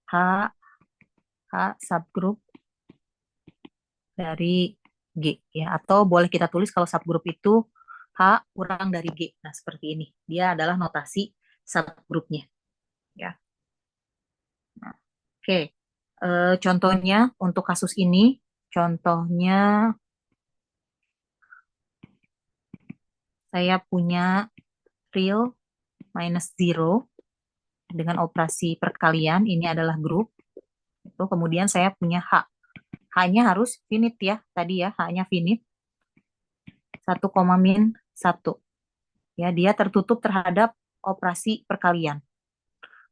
H H subgroup dari G ya, atau boleh kita tulis kalau subgroup itu H kurang dari G. Nah, seperti ini. Dia adalah notasi subgrupnya ya. Nah, oke. Contohnya untuk kasus ini, contohnya saya punya real minus zero dengan operasi perkalian, ini adalah grup. Itu kemudian saya punya H. H-nya harus finite ya, tadi ya, H-nya finite. 1, min 1. Ya, dia tertutup terhadap operasi perkalian.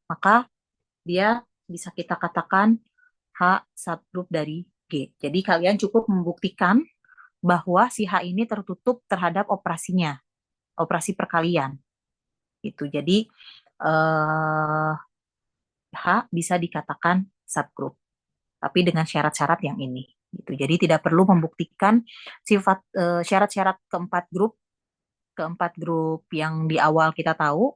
Maka dia bisa kita katakan H subgrup dari G. Jadi kalian cukup membuktikan bahwa si H ini tertutup terhadap operasinya, operasi perkalian. Itu. Jadi H bisa dikatakan subgrup, tapi dengan syarat-syarat yang ini. Gitu. Jadi tidak perlu membuktikan sifat syarat-syarat keempat grup yang di awal kita tahu.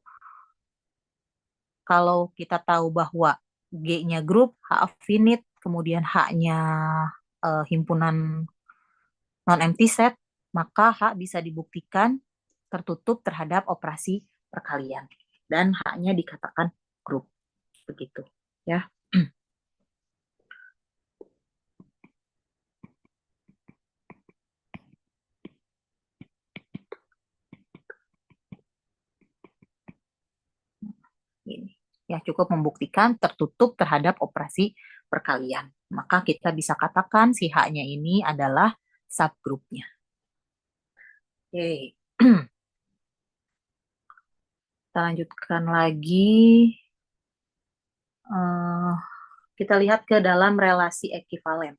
Kalau kita tahu bahwa G-nya grup, H finite, kemudian H-nya himpunan non-empty set, maka H bisa dibuktikan tertutup terhadap operasi perkalian. Dan H-nya dikatakan grup. Begitu. Ya. Ini. Ya, cukup membuktikan tertutup terhadap operasi perkalian. Maka kita bisa katakan si H-nya ini adalah subgrupnya. Oke. Kita lanjutkan lagi. Kita lihat ke dalam relasi ekivalen.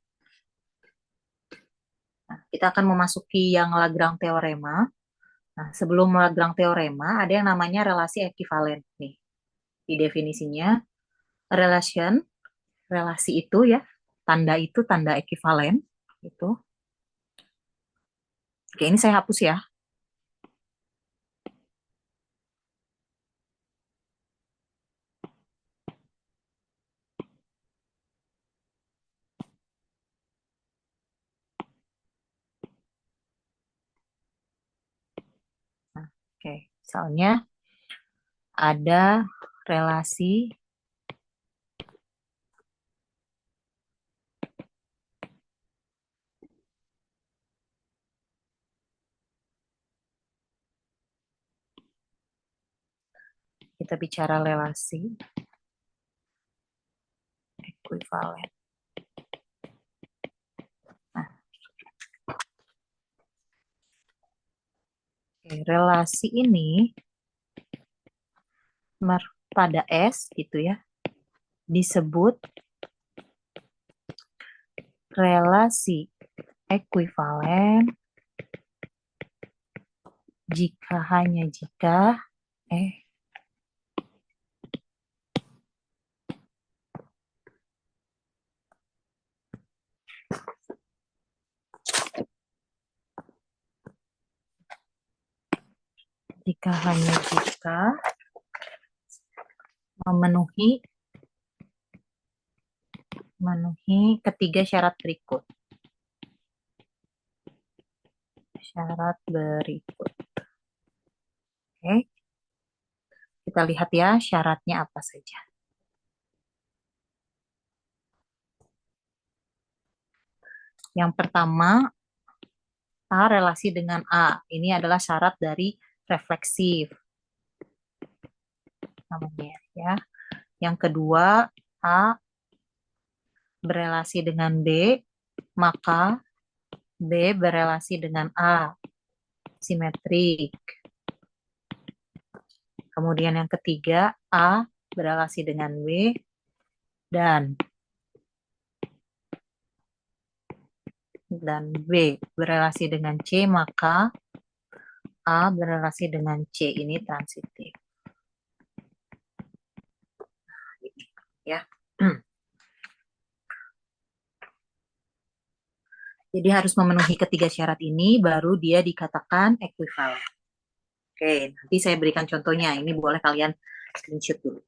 Nah, kita akan memasuki yang Lagrange teorema. Nah, sebelum Lagrange teorema, ada yang namanya relasi ekivalen. Nih, di definisinya, relasi itu ya, tanda ekivalen. Itu. Oke, ini saya hapus ya. Nah, oke, misalnya ada relasi kita bicara relasi ekivalen. Nah, oke, relasi ini pada S gitu ya, disebut relasi ekivalen hanya jika memenuhi ketiga syarat berikut. Oke. Kita lihat ya syaratnya apa saja. Yang pertama, A relasi dengan A. Ini adalah syarat dari refleksif. Namanya ya. Yang kedua, A berelasi dengan B, maka B berelasi dengan A. Simetrik. Kemudian yang ketiga, A berelasi dengan B, dan B berelasi dengan C, maka A berelasi dengan C. Ini transitif. Ya. Jadi harus memenuhi ketiga syarat ini, baru dia dikatakan ekivalen. Oke, nanti saya berikan contohnya. Ini boleh kalian screenshot dulu.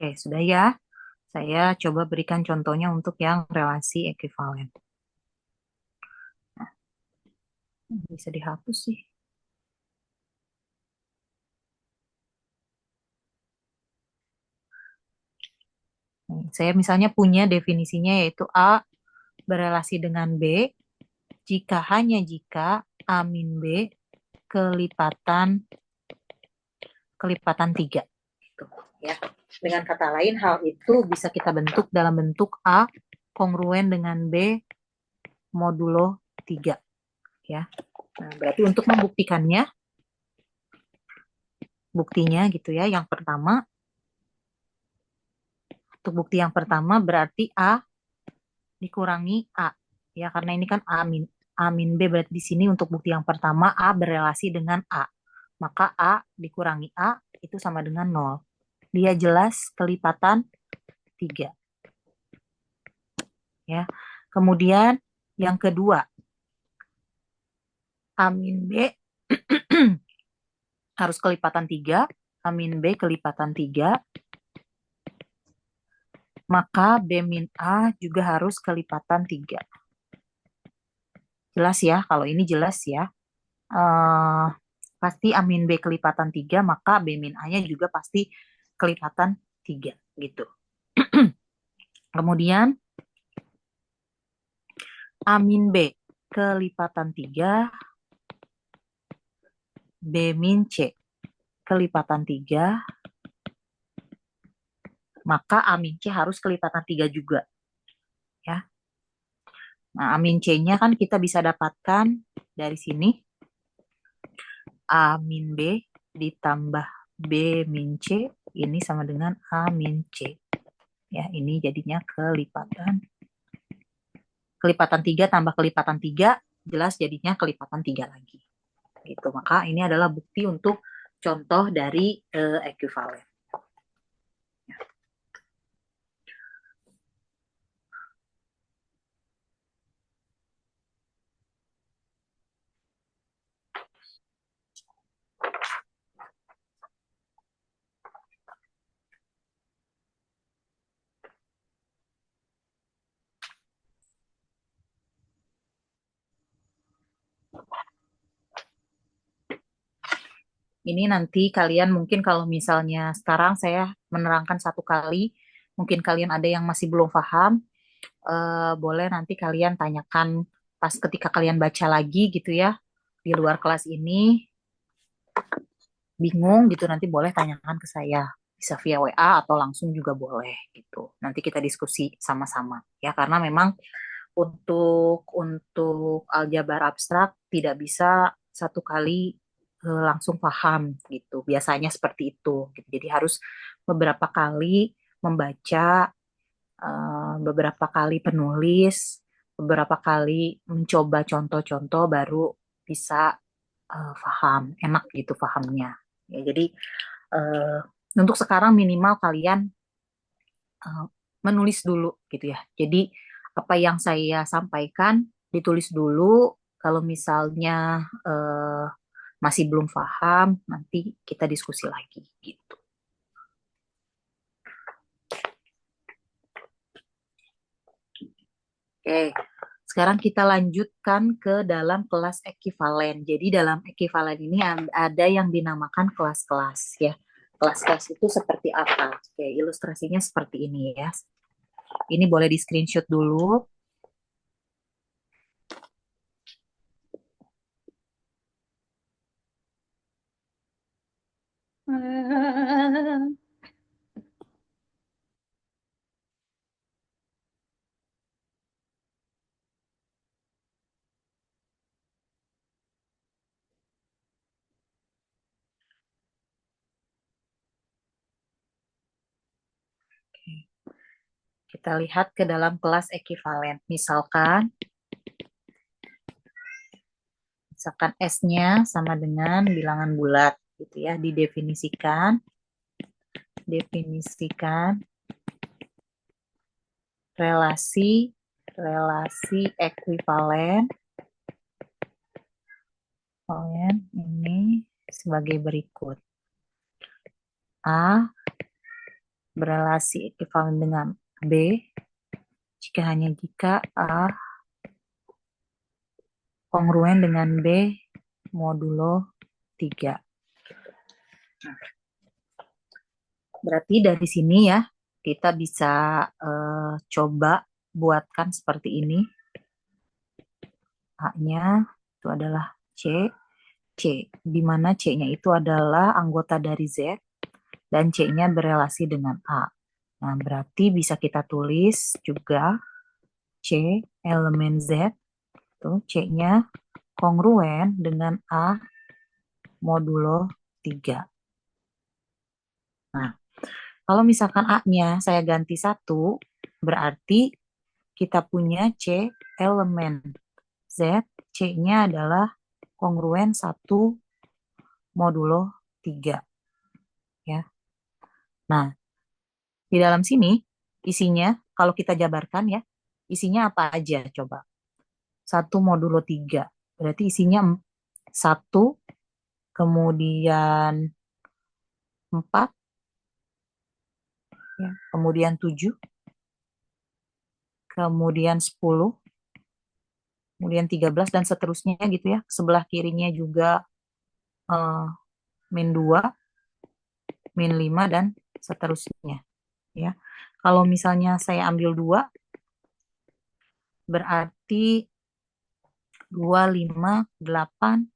Oke, sudah ya. Saya coba berikan contohnya untuk yang relasi ekivalen. Nah, bisa dihapus sih. Saya misalnya punya definisinya yaitu A berelasi dengan B hanya jika A min B kelipatan 3. Gitu, ya. Dengan kata lain, hal itu bisa kita bentuk dalam bentuk A kongruen dengan B modulo 3. Ya. Nah, berarti untuk membuktikannya, buktinya gitu ya, yang pertama, untuk bukti yang pertama berarti A dikurangi A. Ya, karena ini kan A min B, berarti di sini untuk bukti yang pertama A berelasi dengan A. Maka A dikurangi A itu sama dengan 0. Dia jelas kelipatan 3. Ya. Kemudian yang kedua, A min B harus kelipatan 3, A min B kelipatan 3, maka B min A juga harus kelipatan 3. Jelas ya, kalau ini jelas ya. Pasti A min B kelipatan 3, maka B min A-nya juga pasti kelipatan 3, gitu. Kemudian, A min B kelipatan 3, B min C kelipatan 3, maka A min C harus kelipatan 3 juga. Ya. Nah, A min C-nya kan kita bisa dapatkan dari sini. A min B ditambah B min C, ini sama dengan A min C. Ya, ini jadinya kelipatan 3 tambah kelipatan 3, jelas jadinya kelipatan 3 lagi. Gitu. Maka ini adalah bukti untuk contoh dari ekuivalen. Ini nanti kalian mungkin kalau misalnya sekarang saya menerangkan 1 kali, mungkin kalian ada yang masih belum paham, boleh nanti kalian tanyakan pas ketika kalian baca lagi gitu ya, di luar kelas ini, bingung gitu, nanti boleh tanyakan ke saya. Bisa via WA atau langsung juga boleh gitu. Nanti kita diskusi sama-sama ya, karena memang untuk aljabar abstrak tidak bisa 1 kali langsung paham gitu. Biasanya seperti itu. Gitu. Jadi harus beberapa kali membaca, beberapa kali penulis, beberapa kali mencoba contoh-contoh baru bisa paham, enak gitu pahamnya. Ya, jadi untuk sekarang minimal kalian menulis dulu gitu ya. Jadi apa yang saya sampaikan ditulis dulu. Kalau misalnya masih belum paham, nanti kita diskusi lagi gitu. Oke, sekarang kita lanjutkan ke dalam kelas ekivalen. Jadi dalam ekivalen ini ada yang dinamakan kelas-kelas ya. Kelas-kelas itu seperti apa? Oke, ilustrasinya seperti ini ya. Ini boleh di screenshot dulu. Kita lihat ke dalam kelas ekivalen. Misalkan S-nya sama dengan bilangan bulat gitu ya, didefinisikan relasi ekivalen ini sebagai berikut. A berelasi ekivalen dengan B hanya jika A kongruen dengan B modulo 3. Berarti dari sini ya, kita bisa coba buatkan seperti ini. A-nya itu adalah C, di mana C-nya itu adalah anggota dari Z, dan C-nya berelasi dengan A. Nah, berarti bisa kita tulis juga C elemen Z, tuh C-nya kongruen dengan A modulo 3. Nah, kalau misalkan A-nya saya ganti 1, berarti kita punya C elemen Z, C-nya adalah kongruen 1 modulo 3. Ya. Nah, di dalam sini isinya, kalau kita jabarkan ya, isinya apa aja coba? 1 modulo 3. Berarti isinya 1, kemudian 4, ya, kemudian 7, kemudian 10, kemudian 13, dan seterusnya gitu ya. Sebelah kirinya juga min 2, min 5, dan seterusnya. Ya. Kalau misalnya saya ambil 2, berarti 2, 5, 8,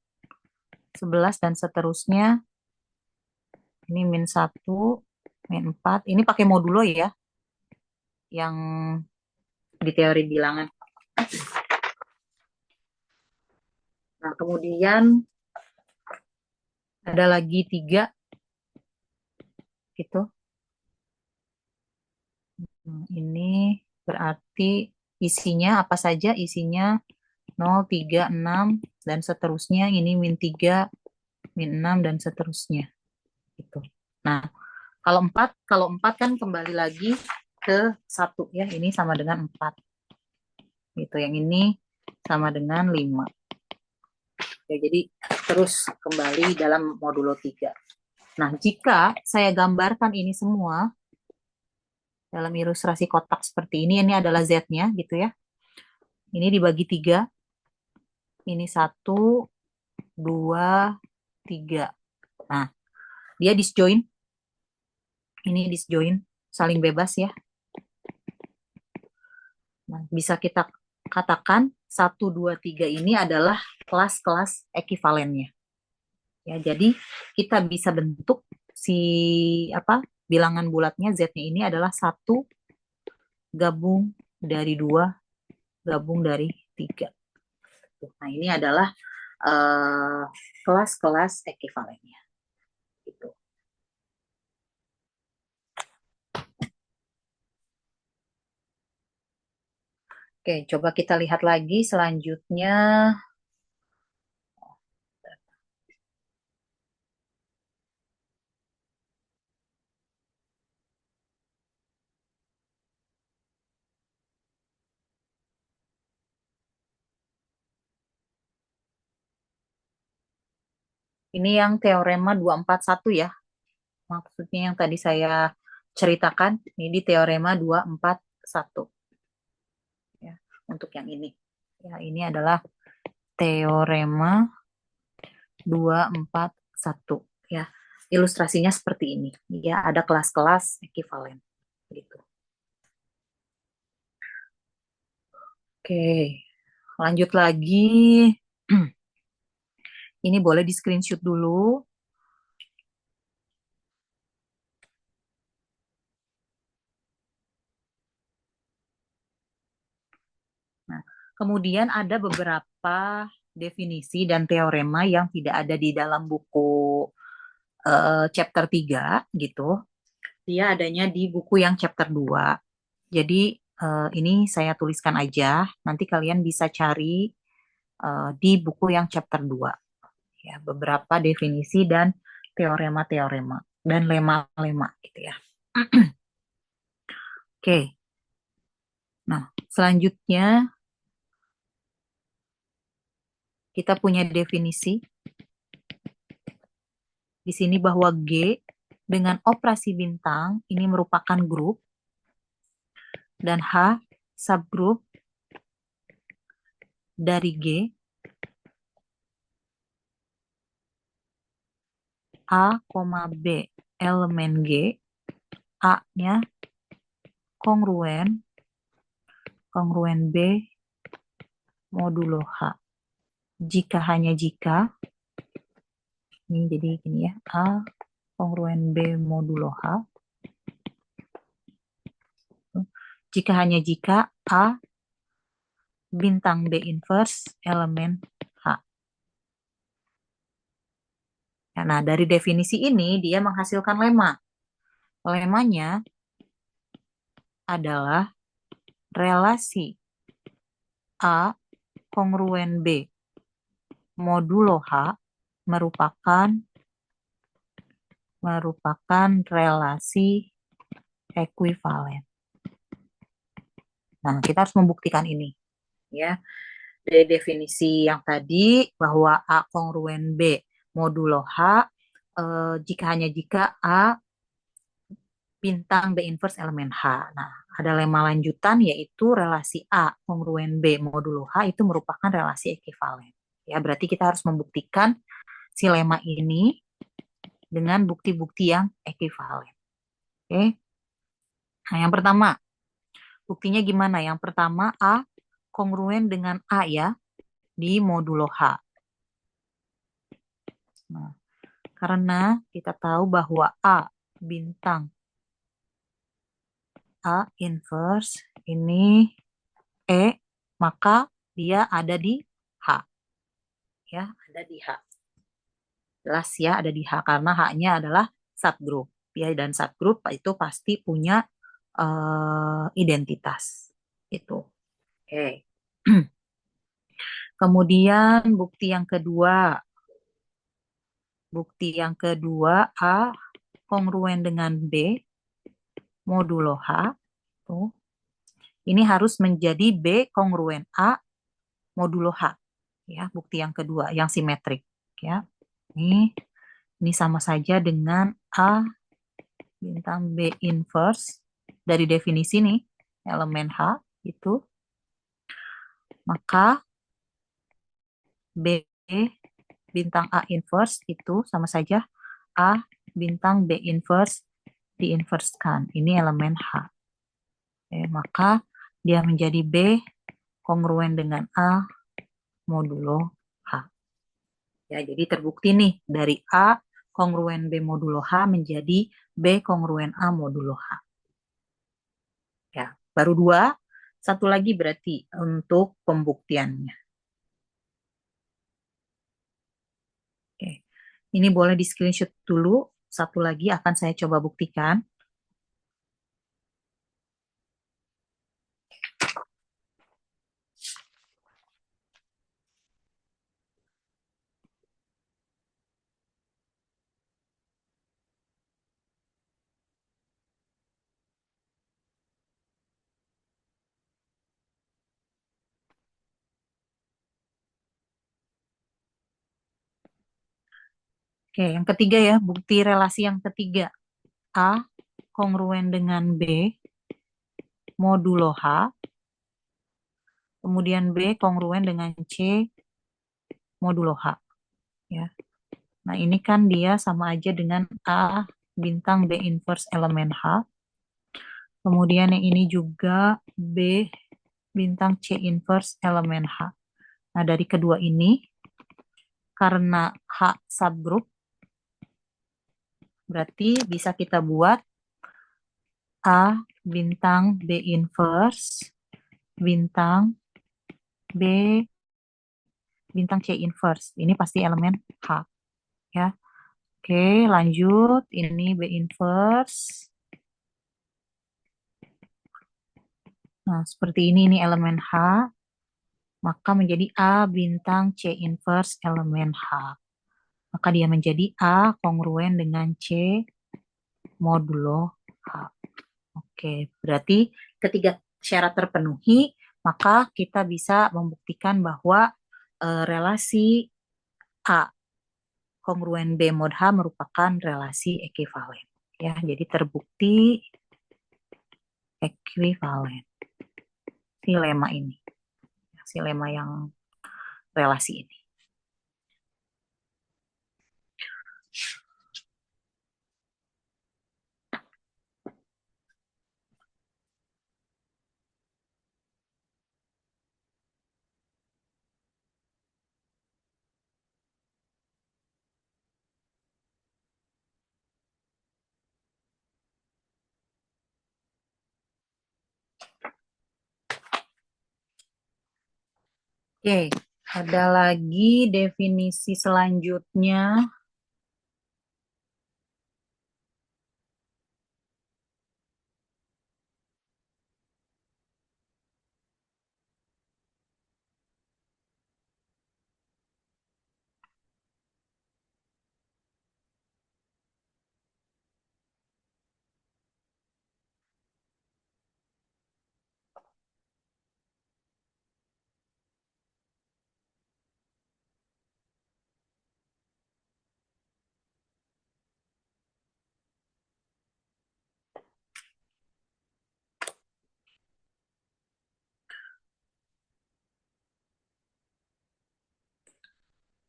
11, dan seterusnya. Ini min 1, min 4. Ini pakai modulo ya, yang di teori bilangan. Nah, kemudian ada lagi 3 gitu. Ini berarti isinya apa saja? Isinya 0, 3, 6, dan seterusnya. Ini min 3, min 6, dan seterusnya. Gitu. Nah, kalau 4 kan kembali lagi ke 1 ya. Ini sama dengan 4. Gitu. Yang ini sama dengan 5. Ya, jadi terus kembali dalam modulo 3. Nah, jika saya gambarkan ini semua dalam ilustrasi kotak seperti ini adalah Z-nya gitu ya. Ini dibagi 3. Ini 1, 2, 3. Nah, dia disjoin. Ini disjoin, saling bebas ya. Nah, bisa kita katakan 1, 2, 3 ini adalah kelas-kelas ekivalennya. Ya, jadi kita bisa bentuk si bilangan bulatnya Z-nya ini adalah 1 gabung dari 2 gabung dari 3. Nah, ini adalah kelas-kelas ekivalennya. Gitu. Oke, coba kita lihat lagi selanjutnya. Ini yang teorema 241 ya. Maksudnya yang tadi saya ceritakan, ini teorema 241. Ya, untuk yang ini. Ya, ini adalah teorema 241 ya. Ilustrasinya seperti ini. Ya, ada kelas-kelas ekivalen gitu. Oke. Lanjut lagi. Ini boleh di screenshot dulu. Nah, kemudian ada beberapa definisi dan teorema yang tidak ada di dalam buku chapter 3 gitu. Dia adanya di buku yang chapter 2. Jadi ini saya tuliskan aja. Nanti kalian bisa cari di buku yang chapter 2. Ya, beberapa definisi dan teorema-teorema dan lema-lema gitu ya. Oke. Nah, selanjutnya kita punya definisi di sini bahwa G dengan operasi bintang ini merupakan grup dan H subgrup dari G. A, B elemen G, A-nya kongruen B modulo H. Jika hanya jika, ini jadi gini ya, A kongruen B modulo H. Jika hanya jika A bintang B inverse elemen H. Nah, dari definisi ini dia menghasilkan lemma. Lemanya adalah relasi A kongruen B modulo H merupakan relasi ekuivalen. Nah, kita harus membuktikan ini, ya. Dari definisi yang tadi bahwa A kongruen B modulo H hanya jika A bintang B inverse elemen H. Nah, ada lemma lanjutan yaitu relasi A kongruen B modulo H itu merupakan relasi ekuivalen. Ya, berarti kita harus membuktikan si lemma ini dengan bukti-bukti yang ekuivalen. Oke. Nah, yang pertama, buktinya gimana? Yang pertama, A kongruen dengan A ya, di modulo H. Nah, karena kita tahu bahwa A bintang A inverse ini E, maka dia ada di H. Ya, ada di H. Jelas ya, ada di H karena H-nya adalah subgroup. Ya, dan subgroup itu pasti punya identitas. Itu. Oke. Kemudian bukti yang kedua. Bukti yang kedua, A kongruen dengan B modulo H. Tuh. Ini harus menjadi B kongruen A modulo H. Ya, bukti yang kedua, yang simetrik. Ya, ini sama saja dengan A bintang B inverse dari definisi nih, elemen H itu. Maka B bintang A inverse itu sama saja A bintang B inverse diinverskan. Ini elemen H. Maka dia menjadi B kongruen dengan A modulo H. Ya, jadi terbukti nih dari A kongruen B modulo H menjadi B kongruen A modulo H. Ya, baru dua. Satu lagi berarti untuk pembuktiannya. Oke. Ini boleh di screenshot dulu. Satu lagi akan saya coba buktikan. Oke, yang ketiga ya, bukti relasi yang ketiga. A kongruen dengan B modulo H, kemudian B kongruen dengan C modulo H. Ya. Nah, ini kan dia sama aja dengan A bintang B inverse elemen H. Kemudian yang ini juga B bintang C inverse elemen H. Nah, dari kedua ini, karena H subgroup, berarti bisa kita buat A bintang B inverse bintang B bintang C inverse. Ini pasti elemen H. Ya. Oke, lanjut. Ini B inverse. Nah, seperti ini elemen H. Maka menjadi A bintang C inverse elemen H. Maka dia menjadi A kongruen dengan C modulo H. Oke, berarti ketiga syarat terpenuhi, maka kita bisa membuktikan bahwa relasi A kongruen B mod H merupakan relasi ekuivalen. Ya, jadi terbukti ekuivalen si lemma ini. Si lemma yang relasi ini. Oke, ada lagi definisi selanjutnya.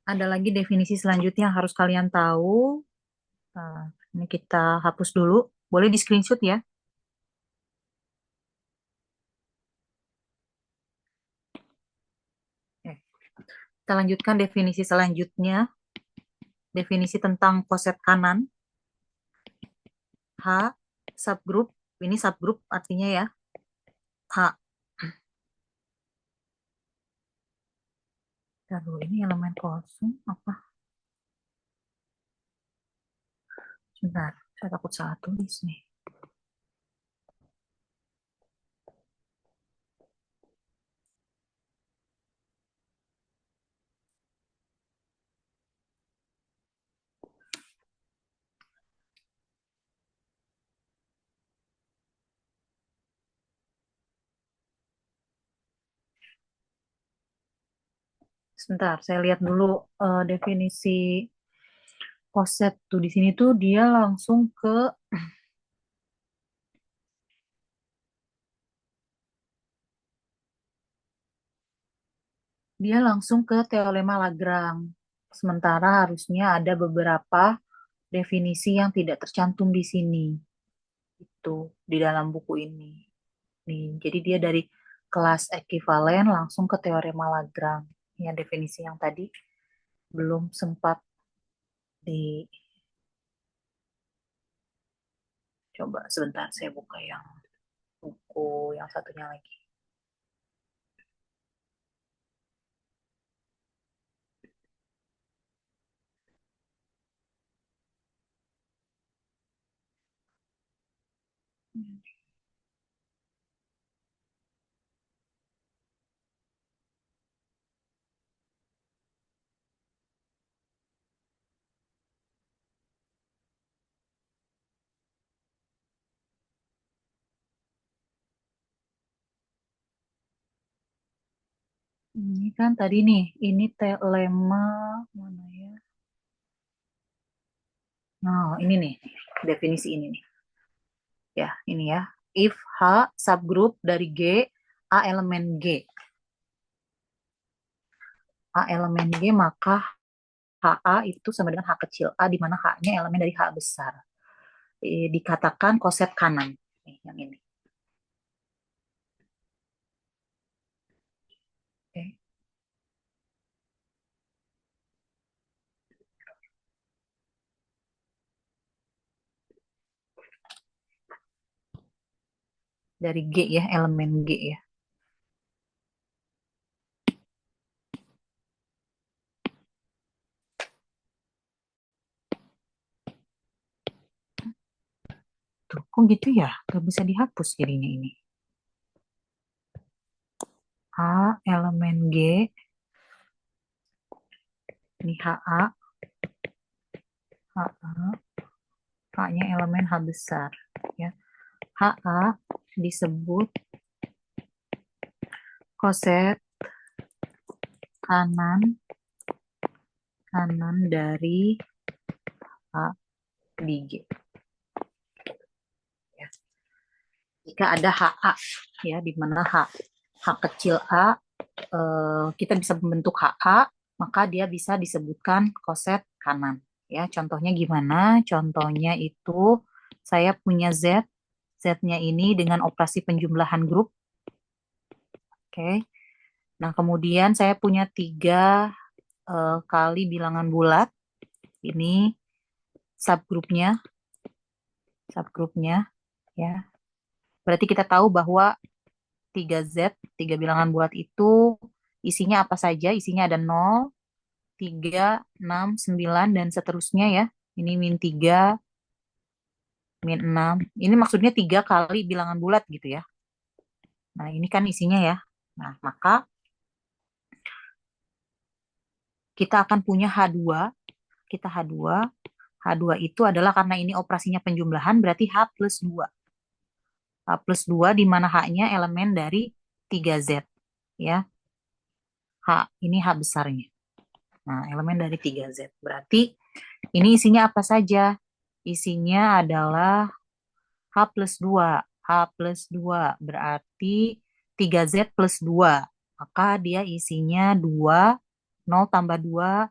Ada lagi definisi selanjutnya yang harus kalian tahu. Nah, ini kita hapus dulu. Boleh di screenshot ya. Oke. Kita lanjutkan definisi selanjutnya. Definisi tentang koset kanan. H, subgroup. Ini subgroup artinya ya. H. Aduh, ini elemen kosong apa? Sebentar, saya takut salah tulis nih. Sebentar, saya lihat dulu definisi koset tuh di sini tuh dia langsung ke teorema Lagrange. Sementara harusnya ada beberapa definisi yang tidak tercantum di sini. Itu di dalam buku ini. Nih, jadi dia dari kelas ekivalen langsung ke teorema Lagrange. Ya, definisi yang tadi belum sempat di coba sebentar saya buka yang buku yang satunya lagi. Ini kan tadi nih, ini teorema mana ya? Nah, ini nih, definisi ini nih. Ya, ini ya. If H subgroup dari G, A elemen G. A elemen G, maka HA itu sama dengan H kecil A, di mana H-nya elemen dari H besar. Dikatakan koset kanan. Nih, yang ini. Oke. Dari G ya, elemen G ya. Tuh, kok gitu ya? Gak bisa dihapus jadinya ini. A elemen G, ini HA, H-nya elemen H besar. Ya. HA disebut koset kanan dari H di G. Ya. Jika ada HA, ya, di mana H kecil A, kita bisa membentuk HA, maka dia bisa disebutkan koset kanan. Ya, contohnya gimana? Contohnya itu saya punya Z-nya ini dengan operasi penjumlahan grup. Oke. Nah, kemudian saya punya 3 kali bilangan bulat. Ini subgrupnya, ya. Berarti kita tahu bahwa 3Z, 3 bilangan bulat itu Isinya apa saja? Isinya ada 0, 3, 6, 9, dan seterusnya ya. Ini min 3, min 6. Ini maksudnya 3 kali bilangan bulat gitu ya. Nah, ini kan isinya ya. Nah, maka kita akan punya H2. Kita H2. H2 itu adalah karena ini operasinya penjumlahan, berarti H plus 2. H plus 2 di mana H-nya elemen dari 3Z. Ya, H, ini H besarnya. Nah, elemen dari 3Z. Berarti ini isinya apa saja? Isinya adalah H plus 2. H plus 2 berarti 3Z plus 2. Maka dia isinya 2, 0 tambah 2,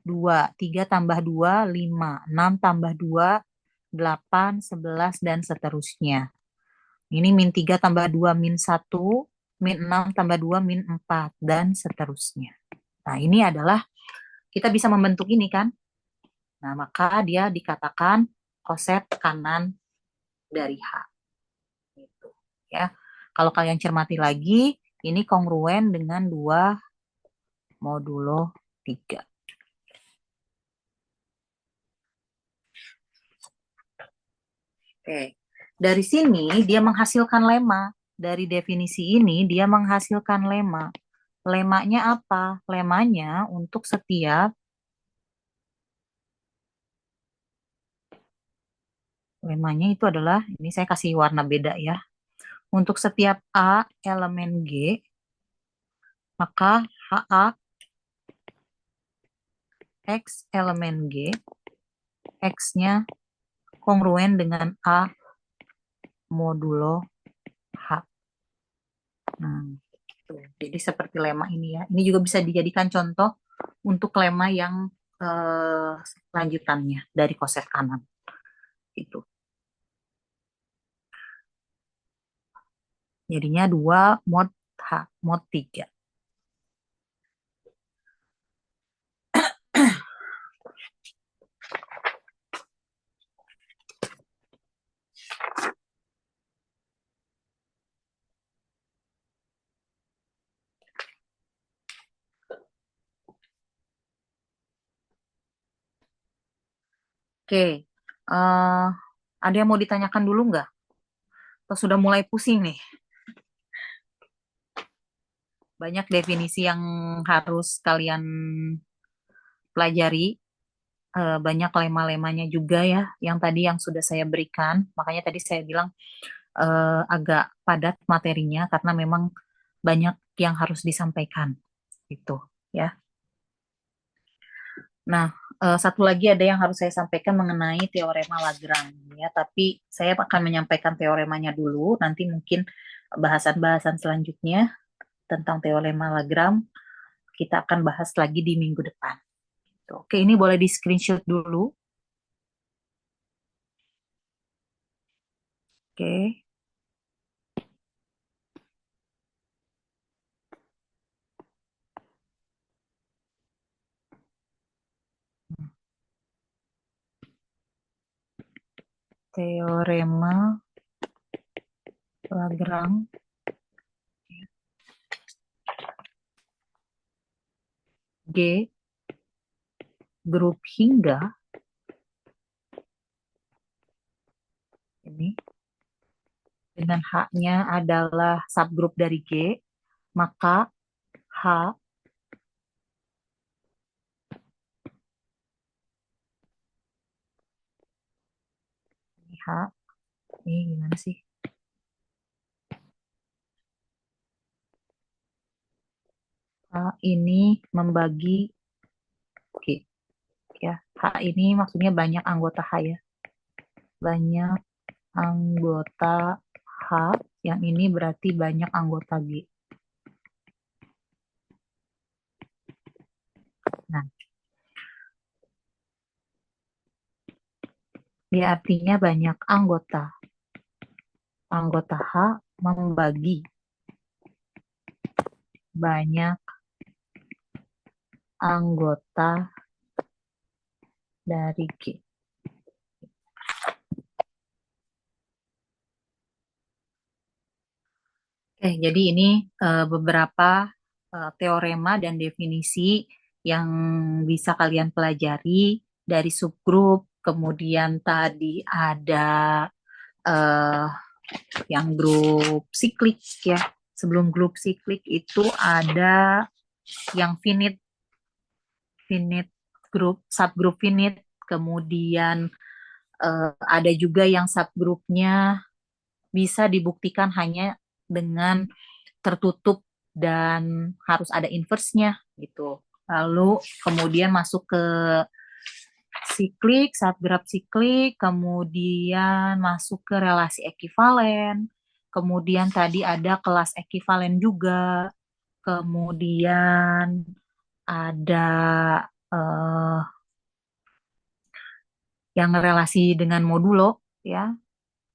2, 3 tambah 2, 5, 6 tambah 2, 8, 11, dan seterusnya. Ini min 3 tambah 2, min 1, min 6 tambah 2, min 4, dan seterusnya. Nah, ini adalah, kita bisa membentuk ini kan? Nah, maka dia dikatakan koset kanan dari H. Gitu, ya. Kalau kalian cermati lagi, ini kongruen dengan 2 modulo 3. Oke. Dari sini dia menghasilkan lema. Dari definisi ini dia menghasilkan lema. Lemanya apa? Lemanya untuk setiap lemanya itu adalah, ini saya kasih warna beda ya. Untuk setiap A elemen G, maka HA X elemen G, X-nya kongruen dengan A modulo H. Nah, tuh. Jadi seperti lema ini ya. Ini juga bisa dijadikan contoh untuk lema yang lanjutannya dari koset kanan. Itu. Jadinya 2 mod H, mod 3. Oke, ada yang mau ditanyakan dulu nggak? Atau sudah mulai pusing nih? Banyak definisi yang harus kalian pelajari. Banyak lema-lemanya juga ya, yang tadi yang sudah saya berikan. Makanya tadi saya bilang agak padat materinya karena memang banyak yang harus disampaikan. Gitu ya. Nah, satu lagi ada yang harus saya sampaikan mengenai teorema Lagrange ya, tapi saya akan menyampaikan teoremanya dulu, nanti mungkin bahasan-bahasan selanjutnya tentang teorema Lagrange kita akan bahas lagi di minggu depan. Oke, ini boleh di screenshot dulu. Oke. Teorema Lagrange G grup hingga ini dengan H-nya adalah subgrup dari G, maka H ini H ini gimana sih? H ini membagi G ya. H ini maksudnya banyak anggota H ya. Banyak anggota H, yang ini berarti banyak anggota G. Nah, dia artinya banyak anggota. Anggota H membagi banyak anggota dari G. Oke, jadi ini beberapa teorema dan definisi yang bisa kalian pelajari dari subgrup. Kemudian tadi ada eh, yang grup siklik ya. Sebelum grup siklik itu ada yang finite group, subgroup finite. Kemudian ada juga yang subgrupnya bisa dibuktikan hanya dengan tertutup dan harus ada inverse-nya gitu. Lalu kemudian masuk ke siklik, subgraf siklik, kemudian masuk ke relasi ekivalen, kemudian tadi ada kelas ekivalen juga, kemudian ada eh, yang relasi dengan modulo ya.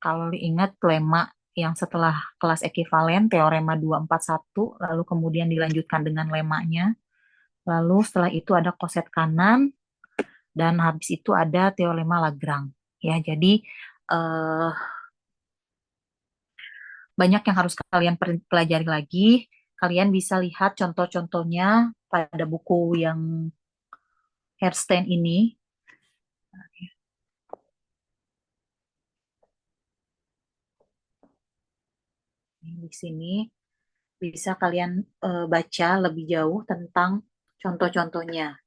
Kalau ingat lema yang setelah kelas ekivalen, teorema 241, lalu kemudian dilanjutkan dengan lemanya. Lalu setelah itu ada koset kanan, dan habis itu ada teorema Lagrange. Ya, jadi eh, banyak yang harus kalian pelajari lagi. Kalian bisa lihat contoh-contohnya pada buku yang Herstein ini. Di sini bisa kalian baca lebih jauh tentang contoh-contohnya.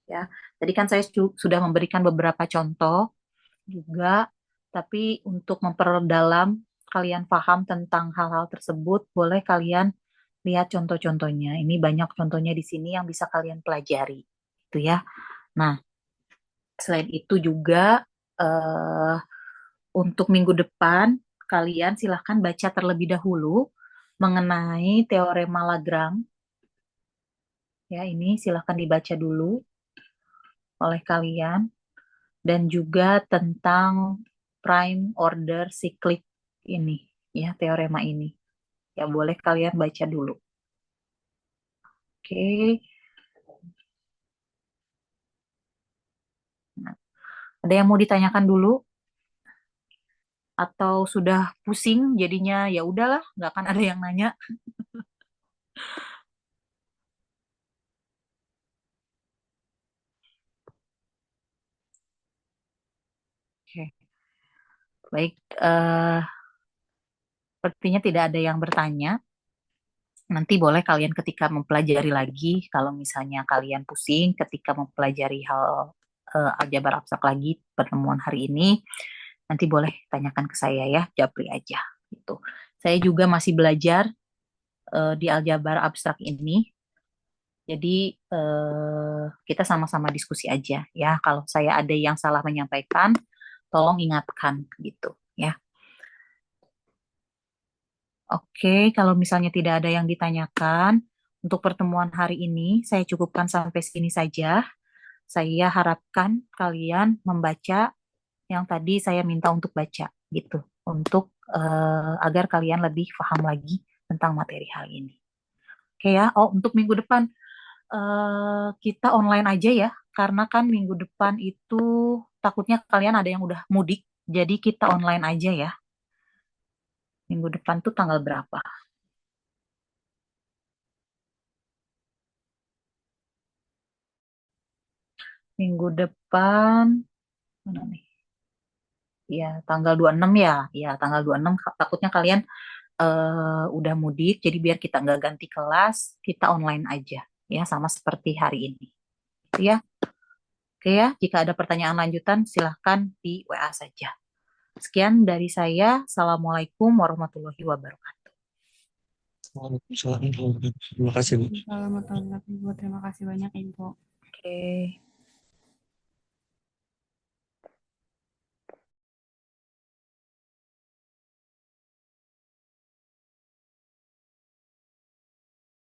Ya, tadi kan saya sudah memberikan beberapa contoh juga, tapi untuk memperdalam kalian paham tentang hal-hal tersebut, boleh kalian lihat contoh-contohnya. Ini banyak contohnya di sini yang bisa kalian pelajari, itu ya. Nah, selain itu juga eh, untuk minggu depan kalian silahkan baca terlebih dahulu mengenai teorema Lagrange. Ya, ini silahkan dibaca dulu oleh kalian, dan juga tentang prime order cyclic ini, ya, teorema ini. Ya, boleh kalian baca dulu. Oke. Nah, ada yang mau ditanyakan dulu? Atau sudah pusing jadinya ya udahlah, nggak akan ada yang nanya. Oke. Baik, sepertinya tidak ada yang bertanya. Nanti boleh kalian ketika mempelajari lagi, kalau misalnya kalian pusing ketika mempelajari hal aljabar abstrak lagi pertemuan hari ini, nanti boleh tanyakan ke saya ya, japri aja gitu. Saya juga masih belajar di aljabar abstrak ini, jadi kita sama-sama diskusi aja ya. Kalau saya ada yang salah menyampaikan, tolong ingatkan gitu ya. Oke, kalau misalnya tidak ada yang ditanyakan, untuk pertemuan hari ini saya cukupkan sampai sini saja. Saya harapkan kalian membaca yang tadi saya minta untuk baca gitu, untuk agar kalian lebih paham lagi tentang materi hal ini. Oke ya. Oh, untuk minggu depan kita online aja ya, karena kan minggu depan itu takutnya kalian ada yang udah mudik, jadi kita online aja ya. Minggu depan tuh tanggal berapa? Minggu depan mana nih? Ya, tanggal 26 ya. Ya, tanggal 26 takutnya kalian udah mudik, jadi biar kita nggak ganti kelas, kita online aja ya, sama seperti hari ini. Itu ya. Oke ya, jika ada pertanyaan lanjutan silahkan di WA saja. Sekian dari saya. Assalamualaikum warahmatullahi wabarakatuh. Waalaikumsalam. Terima kasih, Bu. Waalaikumsalam warahmatullahi wabarakatuh. Terima kasih banyak, Ibu. Oke.